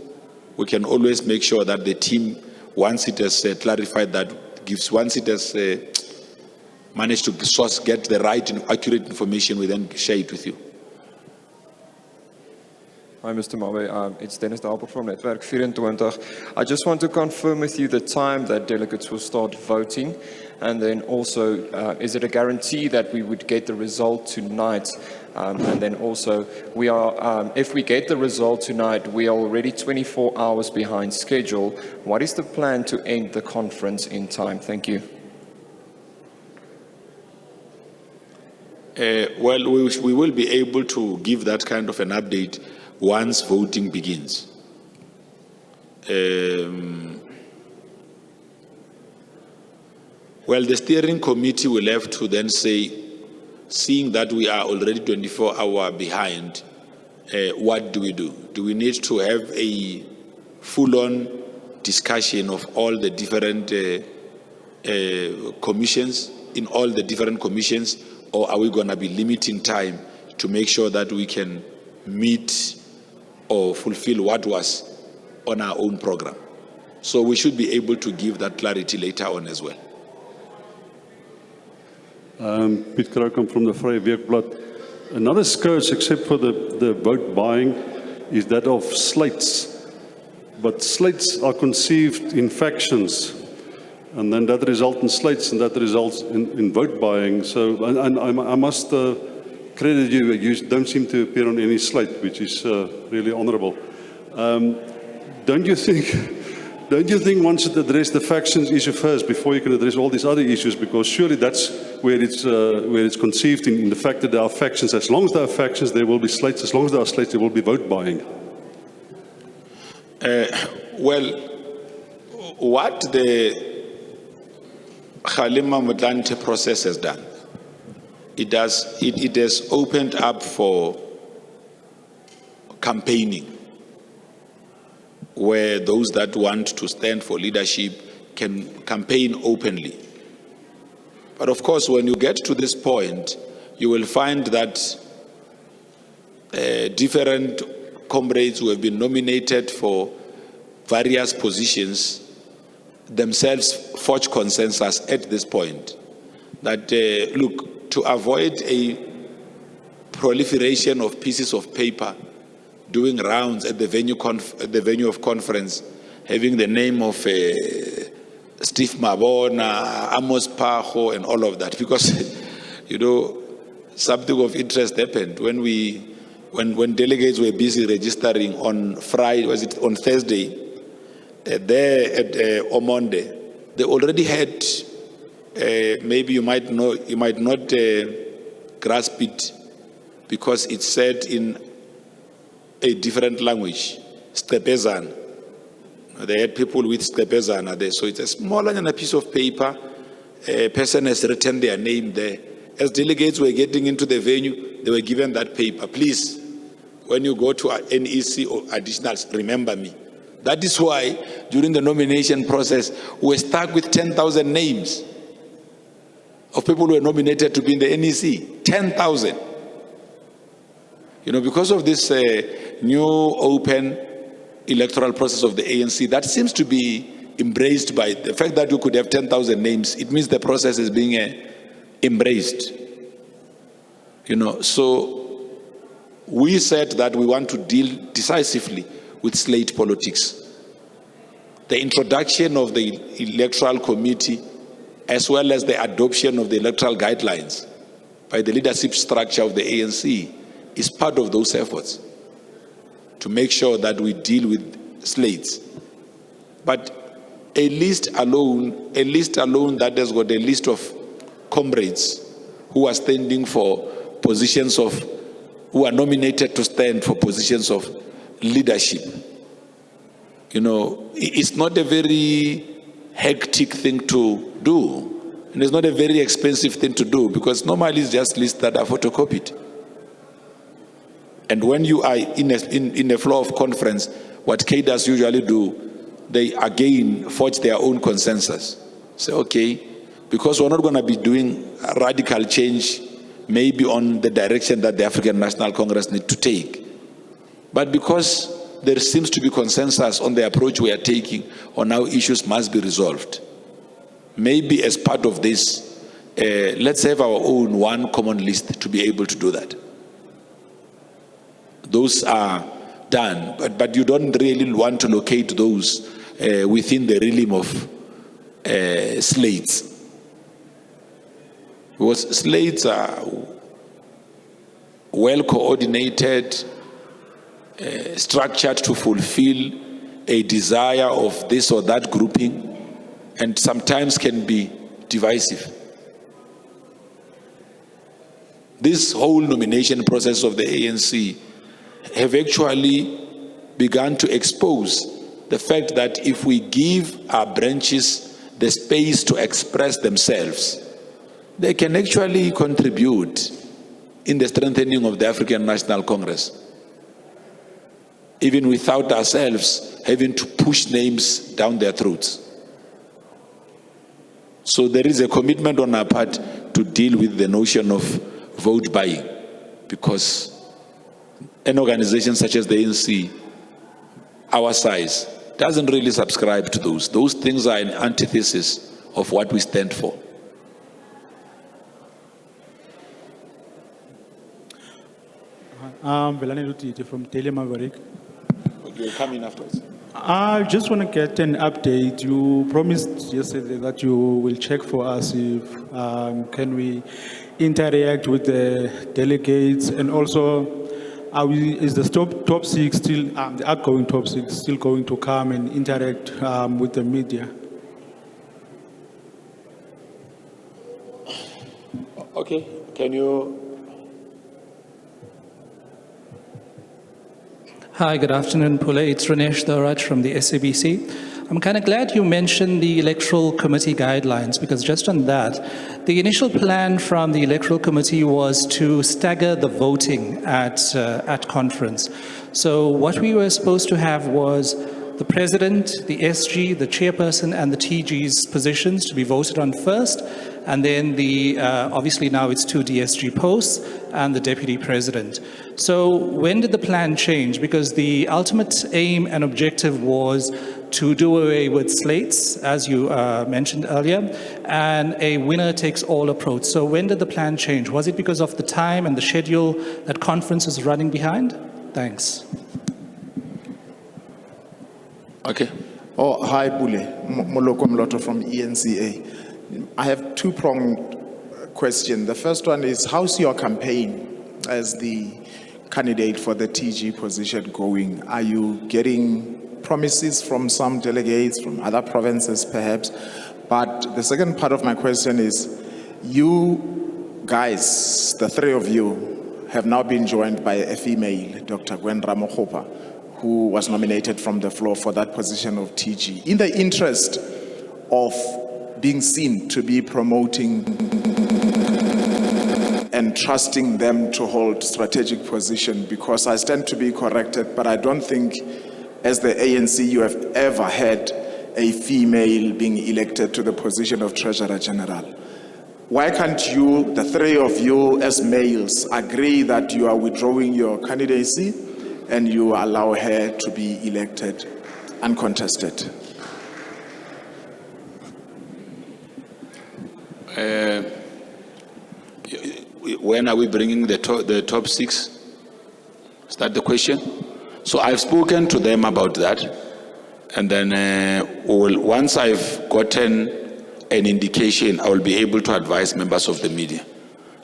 we can always make sure that the team, once it has clarified that, once it has managed to get the right and accurate information, we then share it with you. Hi, Mr. Mabe. It's Dennis Dalbroek from Netwerk 24. I just want to confirm with you the time that delegates will start voting. And then also, is it a guarantee that we would get the result tonight? And then also, we are, if we get the result tonight, we are already 24 hours behind schedule. What is the plan to end the conference in time? Thank you. Well, we will be able to give that kind of an update once voting begins. Well, the steering committee will have to then say, seeing that we are already 24 hours behind, what do we do? Do we need to have a full-on discussion of all the different commissions, in all the different commissions, or are we going to be limiting time to make sure that we can meet or fulfill what was on our own program? So we should be able to give that clarity later on as well. Piet Kroukamp from the Vrye Weekblad. Another scourge, except for the vote buying, is that of slates. But slates are conceived in factions, and then that results in slates, and that results in vote buying. So, and I must credit you, you don't seem to appear on any slate, which is really honorable. Don't you think one should address the factions issue first before you can address all these other issues? Because surely that's where it's conceived in the fact that there are factions. As long as there are factions, there will be slates. As long as there are slates, there will be vote buying. Well, what the Kgalema Motlanthe process has done, it has opened up for campaigning, where those that want to stand for leadership can campaign openly. But of course, when you get to this point, you will find that different comrades who have been nominated for various positions themselves forge consensus at this point that, look, to avoid a proliferation of pieces of paper doing rounds at the venue of conference, having the name of Steve Mabona, Amos Paho, and all of that, because something of interest happened when delegates were busy registering on Friday, was it on Thursday, there at Omonde. They already had, maybe you might not grasp it because it's said in a different language, Stepezan. They had people with Stepezan there. So it's a smaller than a piece of paper. A person has written their name there. As delegates were getting into the venue, they were given that paper. Please when you go to NEC or additionals, remember me. That is why during the nomination process, we're stuck with 10,000 names of people who were nominated to be in the NEC. 10,000. You know, because of this new open electoral process of the ANC, that seems to be embraced by the fact that you could have 10,000 names. It means the process is being embraced. You know, so we said that we want to deal decisively with slate politics. The introduction of the electoral committee, as well as the adoption of the electoral guidelines by the leadership structure of the ANC, is part of those efforts to make sure that we deal with slates. But a list alone that has got a list of comrades who are standing for positions of, who are nominated to stand for positions of leadership. You know, it's not a very hectic thing to do. And it's not a very expensive thing to do, because normally it's just lists that are photocopied. And when you are in a flow of conference, what cadres usually do, they again forge their own consensus. Say, okay, because we're not going to be doing a radical change, maybe on the direction that the African National Congress need to take. But because there seems to be consensus on the approach we are taking on how issues must be resolved, maybe as part of this, let's have our own one common list to be able to do that. Those are done, but you don't really want to locate those within the realm of slates. Because slates are well coordinated, structured to fulfill a desire of this or that grouping, and sometimes can be divisive. This whole nomination process of the ANC have actually begun to expose the fact that if we give our branches the space to express themselves, they can actually contribute in the strengthening of the African National Congress, even without ourselves having to push names down their throats. So there is a commitment on our part to deal with the notion of vote buying, because an organization such as the ANC, our size, doesn't really subscribe to those. Those things are an antithesis of what we stand for. Velani Lutiti from Daily Maverick. You'll come in afterwards. I just want to get an update. You promised yesterday that you will check for us if can we interact with the delegates, and also is the top six still, the outgoing top six still going to come and interact with the media? Okay, can you? Hi, good afternoon, Pule. It's Ranesh Dharaj from the SABC. I'm kind of glad you mentioned the Electoral Committee guidelines, because just on that, the initial plan from the Electoral Committee was to stagger the voting at conference. So what we were supposed to have was the President, the SG, the Chairperson, and the TG's positions to be voted on first, and then the, obviously now it's 2 DSG posts and the Deputy President. So when did the plan change? Because the ultimate aim and objective was to do away with slates, as you mentioned earlier, and a winner-takes-all approach. So when did the plan change? Was it because of the time and the schedule that conference is running behind? Thanks. Okay. Oh, hi, Bule. Moloko Mloto from ENCA. I have two-pronged question. The first one is, how's your campaign as the candidate for the TG position going? Are you getting promises from some delegates from other provinces, perhaps? But the second part of my question is, you guys, the three of you, have now been joined by a female, Dr. Gwen Ramokgopa, who was nominated from the floor for that position of TG. In the interest of being seen to be promoting entrusting them to hold strategic position, because I stand to be corrected, but I don't think as the ANC you have ever had a female being elected to the position of Treasurer General. Why can't you, the three of you as males, agree that you are withdrawing your candidacy and you allow her to be elected uncontested? When are we bringing the top six? Is that the question? So I've spoken to them about that, and then once I've gotten an indication, I will be able to advise members of the media.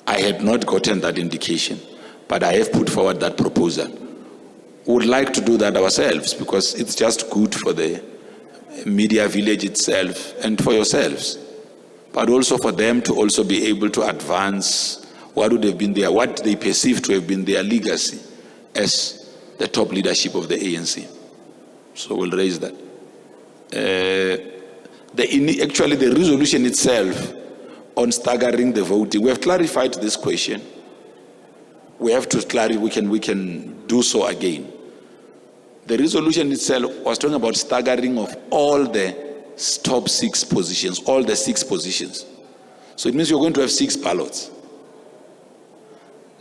I had not gotten that indication, but I have put forward that proposal. We would like to do that ourselves because it's just good for the media village itself and for yourselves, but also for them to also be able to advance what would have been what they perceive to have been their legacy as the top leadership of the ANC. So we'll raise that. Actually, the resolution itself on staggering the voting, we have clarified this question. We have to clarify, we can do so again. The resolution itself was talking about staggering of all the top six positions, all the 6 positions. So it means you're going to have 6 ballots.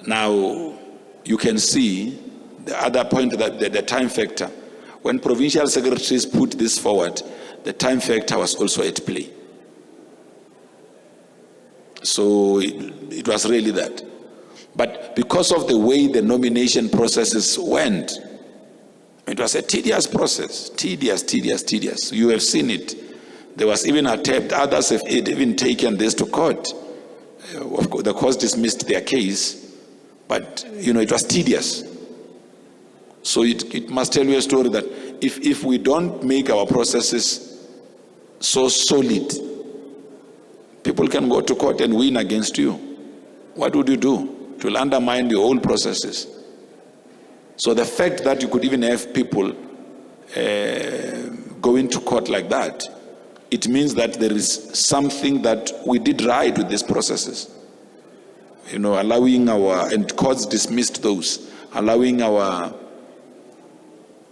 Now, you can see the other point, that the time factor. When provincial secretaries put this forward, the time factor was also at play. So it was really that. But because of the way the nomination processes went, it was a tedious process. Tedious. You have seen it. There was even an attempt, others have even taken this to court. Of course, the court dismissed their case, but it was tedious. So it must tell you a story that if we don't make our processes so solid, people can go to court and win against you. What would you do? It will undermine the whole processes. So the fact that you could even have people going to court like that, it means that there is something that we did right with these processes. Allowing and courts dismissed those, allowing our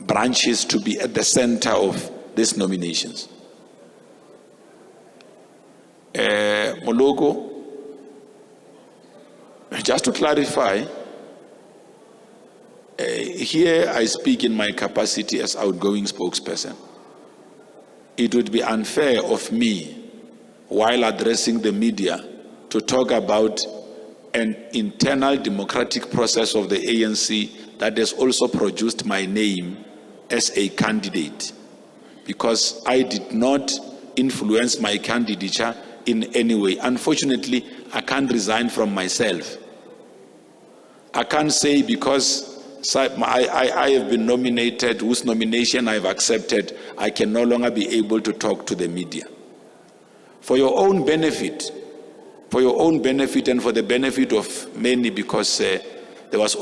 branches to be at the center of these nominations. Moloko, just to clarify, here I speak in my capacity as outgoing spokesperson. It would be unfair of me, while addressing the media, to talk about an internal democratic process of the ANC that has also produced my name as a candidate, because I did not influence my candidature in any way. Unfortunately, I can't resign from myself. I can't say because I have been nominated, whose nomination I've accepted, I can no longer be able to talk to the media. For your own benefit, and for the benefit of many, because there was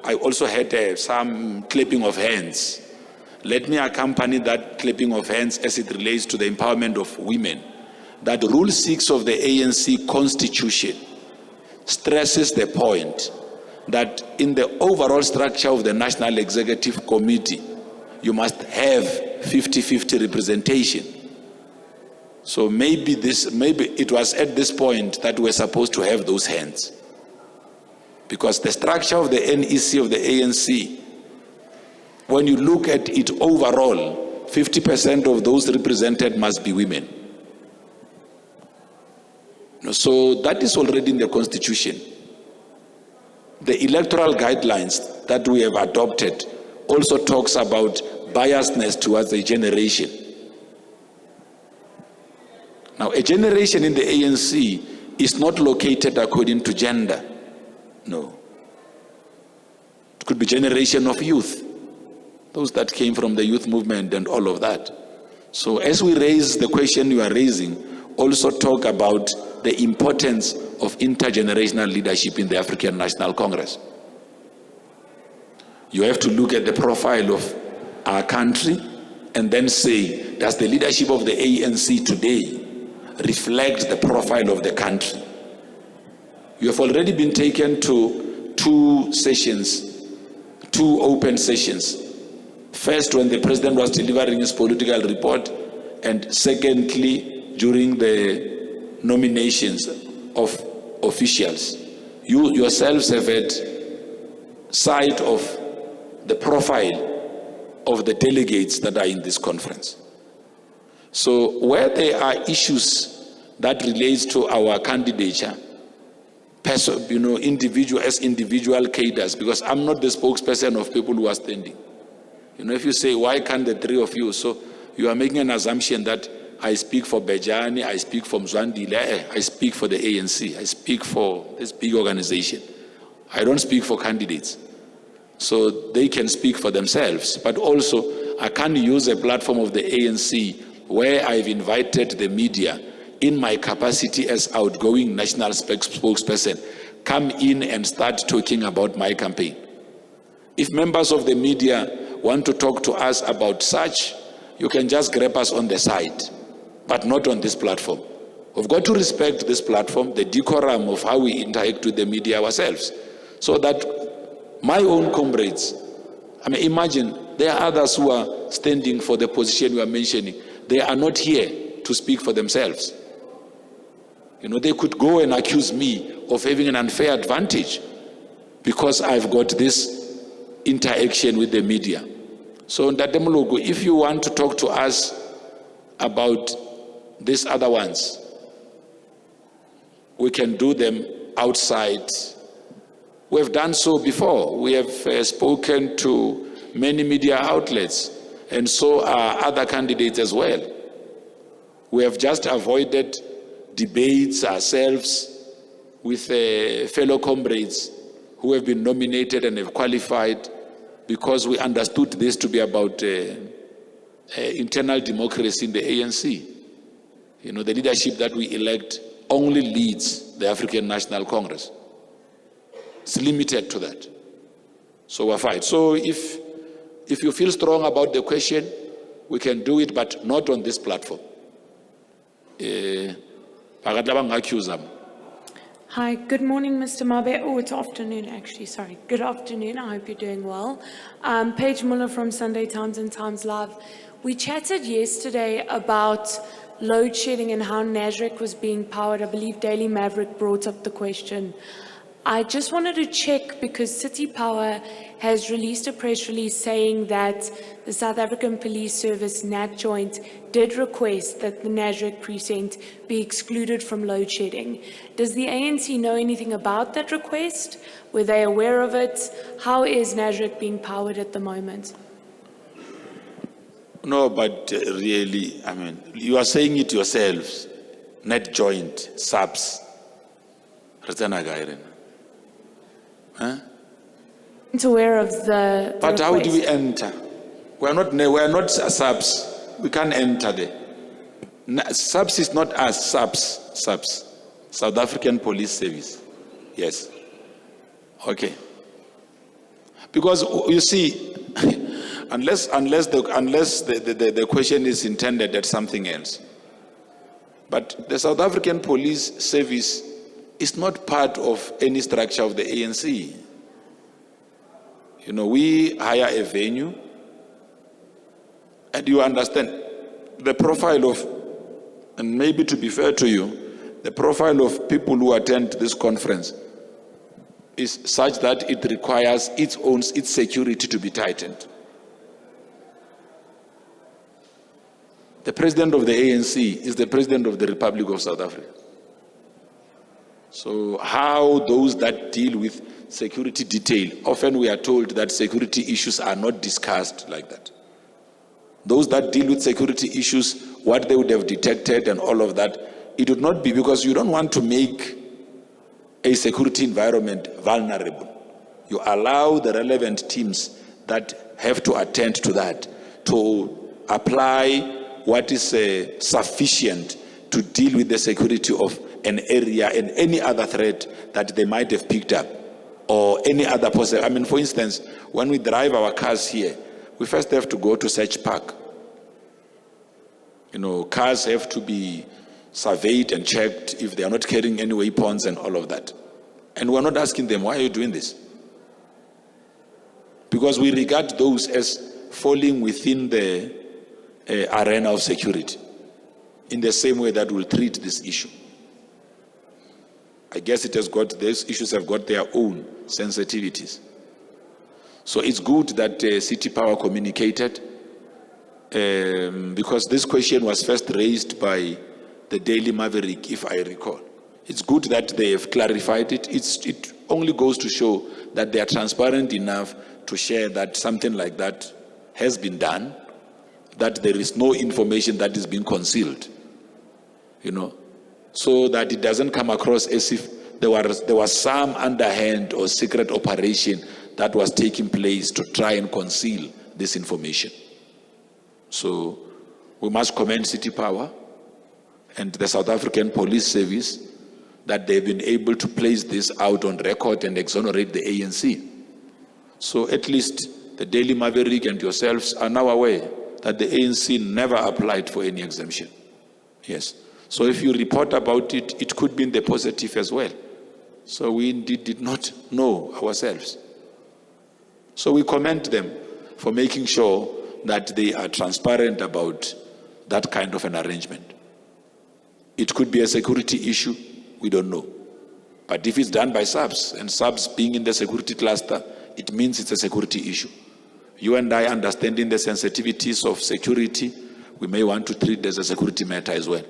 I also had some clapping of hands. Let me accompany that clapping of hands as it relates to the empowerment of women. That Rule 6 of the ANC Constitution stresses the point that in the overall structure of the National Executive Committee, you must have 50-50 representation. So maybe it was at this point that we're supposed to have those hands. Because the structure of the NEC of the ANC, when you look at it overall, 50% of those represented must be women. So that is already in the Constitution. The electoral guidelines that we have adopted also talks about biasness towards a generation. Now, a generation in the ANC is not located according to gender. No. It could be generation of youth, those that came from the youth movement and all of that. So as we raise the question you are raising, also talk about the importance of intergenerational leadership in the African National Congress. You have to look at the profile of our country and then say, does the leadership of the ANC today reflect the profile of the country? You have already been taken to 2 sessions, 2 open sessions. First, when the president was delivering his political report, and secondly, during the nominations of officials. You yourselves have had sight of the profile of the delegates that are in this conference. So where there are issues that relates to our candidature, individual cadres, because I'm not the spokesperson of people who are standing. If you say, why can't the 3 of you? So you are making an assumption that I speak for Bejani, I speak for Mzwandile, I speak for the ANC, I speak for this big organization. I don't speak for candidates. So they can speak for themselves. But also, I can't use a platform of the ANC where I've invited the media in my capacity as outgoing national spokesperson, come in and start talking about my campaign. If members of the media want to talk to us about such, you can just grab us on the side, but not on this platform. We've got to respect this platform, the decorum of how we interact with the media ourselves, so that my own comrades, imagine there are others who are standing for the position we are mentioning. They are not here to speak for themselves. They could go and accuse me of having an unfair advantage because I've got this interaction with the media. So Ndademologo, if you want to talk to us about these other ones, we can do them outside. We have done so before. We have spoken to many media outlets, and so are other candidates as well. We have just avoided debates ourselves with fellow comrades who have been nominated and have qualified, because we understood this to be about internal democracy in the ANC. The leadership that we elect only leads the African National Congress. It's limited to that. So we're fine. So if you feel strong about the question, we can do it, but not on this platform. Hi, good morning, Mr. Mabe. Oh, it's afternoon, actually. Sorry. Good afternoon. I hope you're doing well. Paige Muller from Sunday Times and Times Live. We chatted yesterday about load shedding and how NASREC was being powered. I believe Daily Maverick brought up the question. I just wanted to check, because City Power has released a press release saying that the South African Police Service, NAT Joint, did request that the NASREC precinct be excluded from load shedding. Does the ANC know anything about that request? Were they aware of it? How is NASREC being powered at the moment? No, but really, you are saying it yourselves. NAT Joint, SABS. Aware of the but how request. do we enter? We are not SABS. We can't enter there. SABS is not us. SABS, South African Police Service. Yes. Okay. Because you see, unless the question is intended at something else. But the South African Police Service is not part of any structure of the ANC. We hire a venue, and you understand the profile of, and maybe to be fair to you, the profile of people who attend this conference is such that it requires its security to be tightened. The president of the ANC is the president of the Republic of South Africa. So how those that deal with security detail, often we are told that security issues are not discussed like that. Those that deal with security issues, what they would have detected and all of that, it would not be, because you don't want to make a security environment vulnerable. You allow the relevant teams that have to attend to that to apply what is sufficient to deal with the security of an area and any other threat that they might have picked up, or any other possible. For instance, when we drive our cars here, we first have to go to search park. Cars have to be surveyed and checked if they are not carrying any weapons and all of that. And we're not asking them, why are you doing this? Because we regard those as falling within the arena of security, in the same way that we'll treat this issue. I guess these issues have got their own sensitivities. So it's good that City Power communicated, because this question was first raised by the Daily Maverick, if I recall. It's good that they have clarified it. It only goes to show that they are transparent enough to share that something like that has been done, that there is no information that is being concealed, so that it doesn't come across as if there was some underhand or secret operation that was taking place to try and conceal this information. So we must commend City Power and the South African Police Service that they've been able to place this out on record and exonerate the ANC. So at least the Daily Maverick and yourselves are now aware that the ANC never applied for any exemption. Yes. So if you report about it, it could be in the positive as well. So we indeed did not know ourselves. So we commend them for making sure that they are transparent about that kind of an arrangement. It could be a security issue, we don't know. But if it's done by SABS, and SABS being in the security cluster, it means it's a security issue. You and I, understanding the sensitivities of security, we may want to treat it as a security matter as well.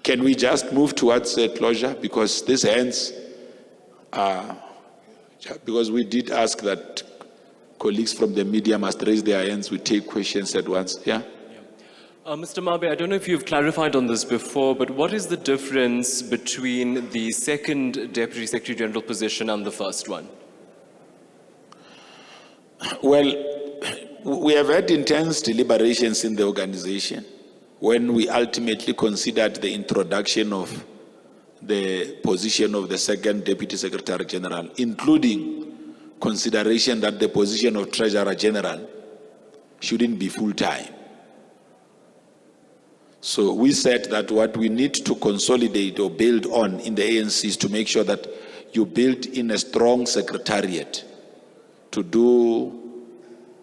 Can we just move towards closure? Because this ends, because we did ask that colleagues from the media must raise their hands. We take questions at once. Yeah? Mr. Mabe, I don't know if you've clarified on this before, but what is the difference between the second Deputy Secretary General position and the first one? Well, we have had intense deliberations in the organization when we ultimately considered the introduction of the position of the second Deputy Secretary General, including consideration that the position of Treasurer General shouldn't be full-time. So we said that what we need to consolidate or build on in the ANC is to make sure that you build in a strong secretariat to do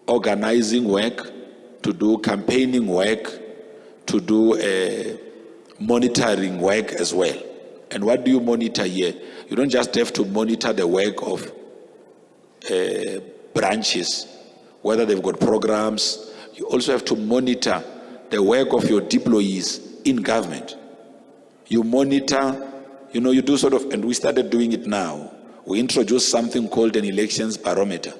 organizing work, to do campaigning work, to do monitoring work as well. And what do you monitor here? You don't just have to monitor the work of branches, whether they've got programs. You also have to monitor the work of your deployees in government. You monitor, you do sort of, and we started doing it now. We introduced something called an elections barometer.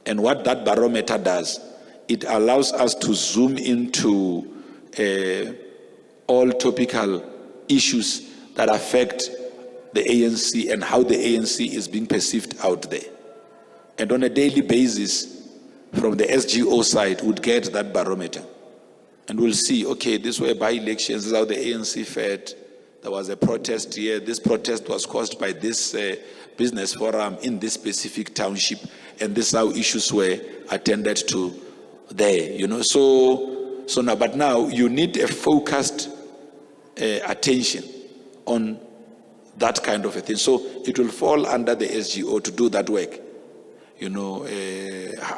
And what that barometer does, it allows us to zoom into all topical issues that affect the ANC and how the ANC is being perceived out there. And on a daily basis, from the SGO side, we'd get that barometer. And we'll see, okay, these were by-elections, this is how the ANC fared. There was a protest here. This protest was caused by this business forum in this specific township, and this is how issues were attended to there, So now, but now you need a focused attention on that kind of a thing. So it will fall under the SGO to do that work.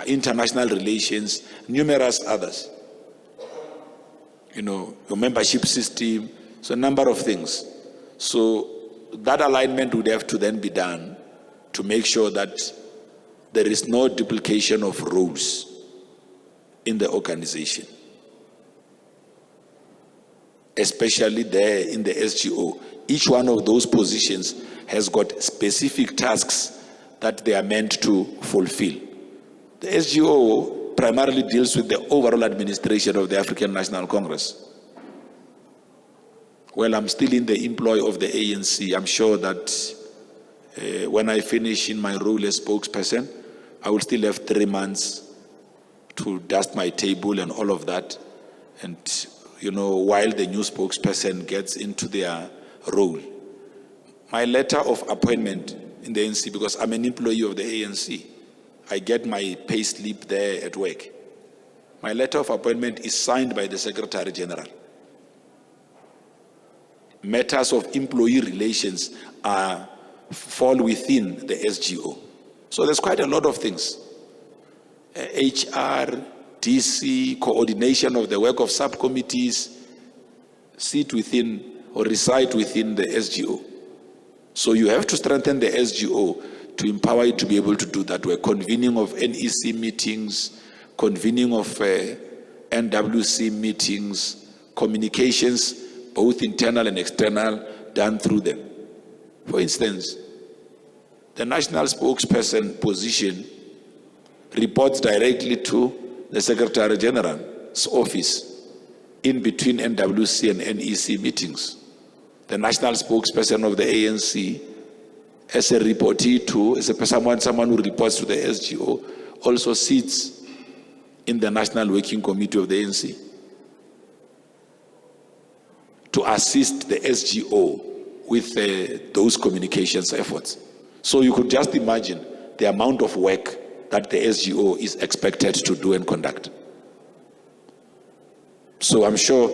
International relations, numerous others. Your membership system, so a number of things. So that alignment would have to then be done to make sure that there is no duplication of roles in the organization, especially there in the SGO. Each one of those positions has got specific tasks that they are meant to fulfill. The SGO primarily deals with the overall administration of the African National Congress. Well, I'm still in the employ of the ANC. I'm sure that when I finish in my role as spokesperson, I will still have 3 months to dust my table and all of that. And, while the new spokesperson gets into their role. My letter of appointment in the ANC, because I'm an employee of the ANC, I get my pay slip there at work. My letter of appointment is signed by the Secretary General. matters of employee relations fall within the SGO. So there's quite a lot of things. HR, DC, coordination of the work of subcommittees sit within or reside within the SGO. So you have to strengthen the SGO to empower it to be able to do that work. Convening of NEC meetings, convening of NWC meetings, communications, both internal and external, done through them. For instance, the national spokesperson position reports directly to the Secretary General's office in between NWC and NEC meetings. The national spokesperson of the ANC, as a reportee to, as someone who reports to the SGO, also sits in the National Working Committee of the ANC to assist the SGO with those communications efforts. So you could just imagine the amount of work that the SGO is expected to do and conduct. So I'm sure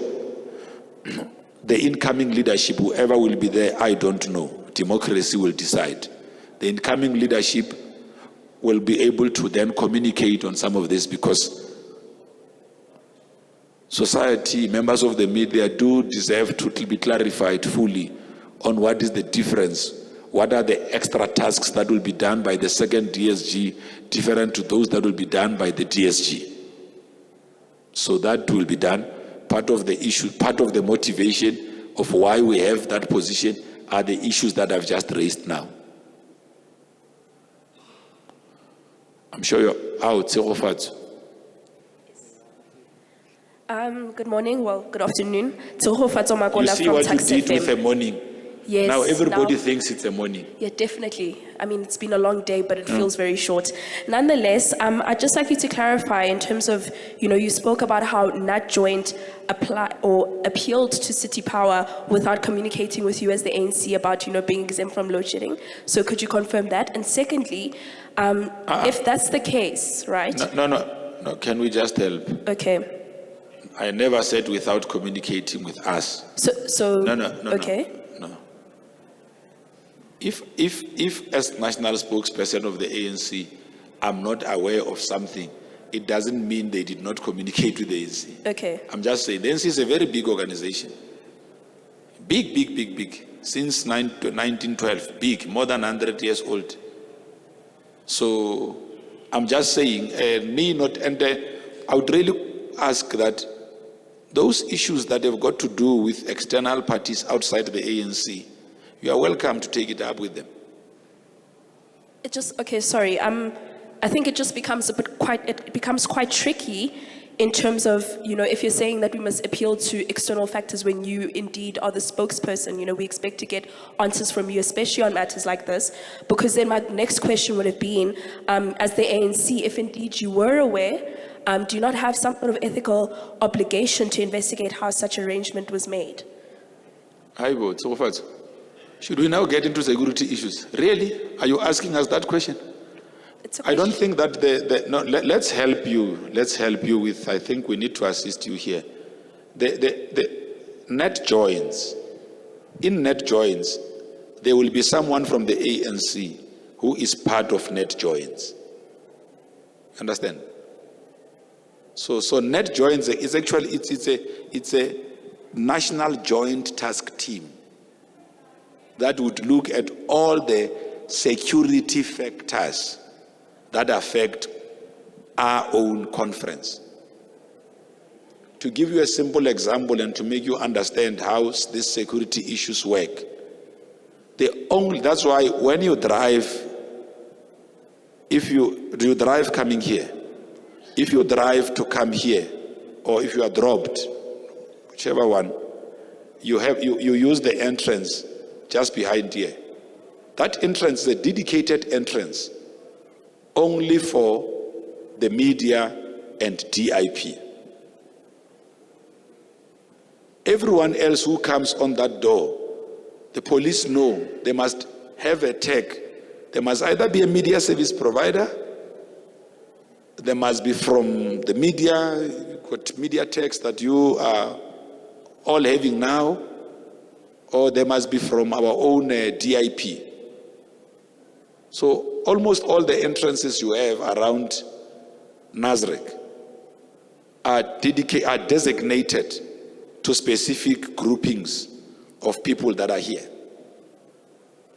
the incoming leadership, whoever will be there, I don't know. Democracy will decide. The incoming leadership will be able to then communicate on some of this, because society, members of the media do deserve to be clarified fully on what is the difference. What are the extra tasks that will be done by the second DSG different to those that will be done by the DSG? So that will be done. Part of the issue, part of the motivation of why we have that position are the issues that I've just raised now. I'm sure you're out. Good morning, well, good afternoon. You see what you did with the morning? Yes. Now everybody thinks it's a morning. Yeah, definitely. I mean, it's been a long day, but it feels very short. Nonetheless, I'd just like you to clarify in terms of, you spoke about how Nat Joint appealed to City Power without communicating with you as the ANC about, being exempt from load shedding. So could you confirm that? And secondly, if that's the case, right? No. Can we just help? Okay. I never said without communicating with us. So no. Okay. No. If as national spokesperson of the ANC, I'm not aware of something, it doesn't mean they did not communicate with the ANC. Okay. I'm just saying, the ANC is a very big organization. Big. Since 1912, big, more than 100 years old. So I'm just saying, I would really ask that those issues that have got to do with external parties outside the ANC, you are welcome to take it up with them. I think it just becomes quite tricky in terms of, if you're saying that we must appeal to external factors when you indeed are the spokesperson, we expect to get answers from you, especially on matters like this, because then my next question would have been, as the ANC, if indeed you were aware, do you not have some sort of ethical obligation to investigate how such arrangement was made? Should we now get into security issues? Really? Are you asking us that question? I don't think that let's help you. Let's help you with, I think we need to assist you here. The net joins. In net joins, there will be someone from the ANC who is part of net joins. Understand? So net joins is actually it's a national joint task team that would look at all the security factors that affect our own conference. To give you a simple example and to make you understand how these security issues work, that's why when you drive, if you drive coming here, if you drive to come here, or if you are dropped, whichever one, you use the entrance just behind here. That entrance is a dedicated entrance only for the media and DIP. Everyone else who comes on that door, the police know they must have a tag. There must either be a media service provider, there must be from the media tags that you are all having now, or they must be from our own DIP. So almost all the entrances you have around Nasrec are designated to specific groupings of people that are here.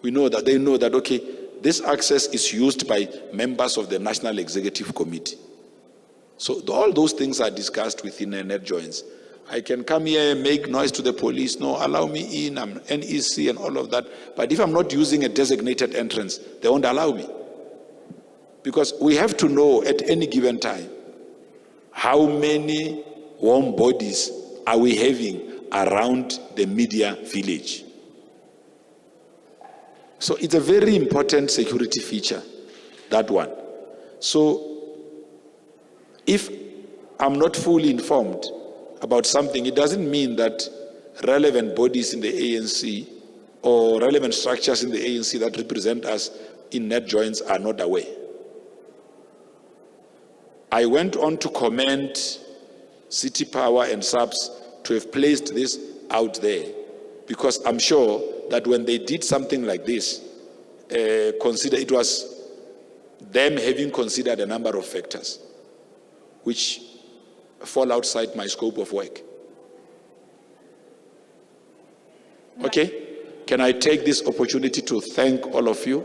We know that they know that, okay, this access is used by members of the National Executive Committee. So all those things are discussed within net joins. I can come here and make noise to the police. No, allow me in. I'm NEC and all of that. But if I'm not using a designated entrance, they won't allow me. Because we have to know at any given time how many warm bodies are we having around the media village. So it's a very important security feature, that one. So if I'm not fully informed about something, it doesn't mean that relevant bodies in the ANC or relevant structures in the ANC that represent us in net joins are not aware. I went on to commend City Power and SABC to have placed this out there, because I'm sure that when they did something like this, it was them having considered a number of factors which fall outside my scope of work. Okay? Can I take this opportunity to thank all of you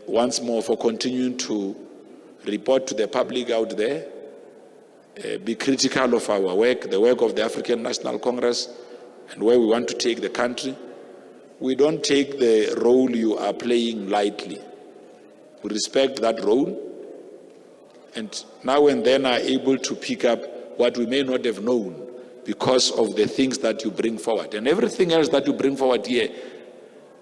once more for continuing to report to the public out there, be critical of our work, the work of the African National Congress, and where we want to take the country. We don't take the role you are playing lightly. We respect that role, and now and then are able to pick up what we may not have known because of the things that you bring forward. And everything else that you bring forward here,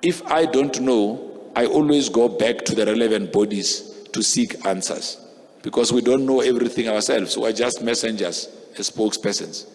if I don't know, I always go back to the relevant bodies to seek answers, because we don't know everything ourselves. We are just messengers, as spokespersons.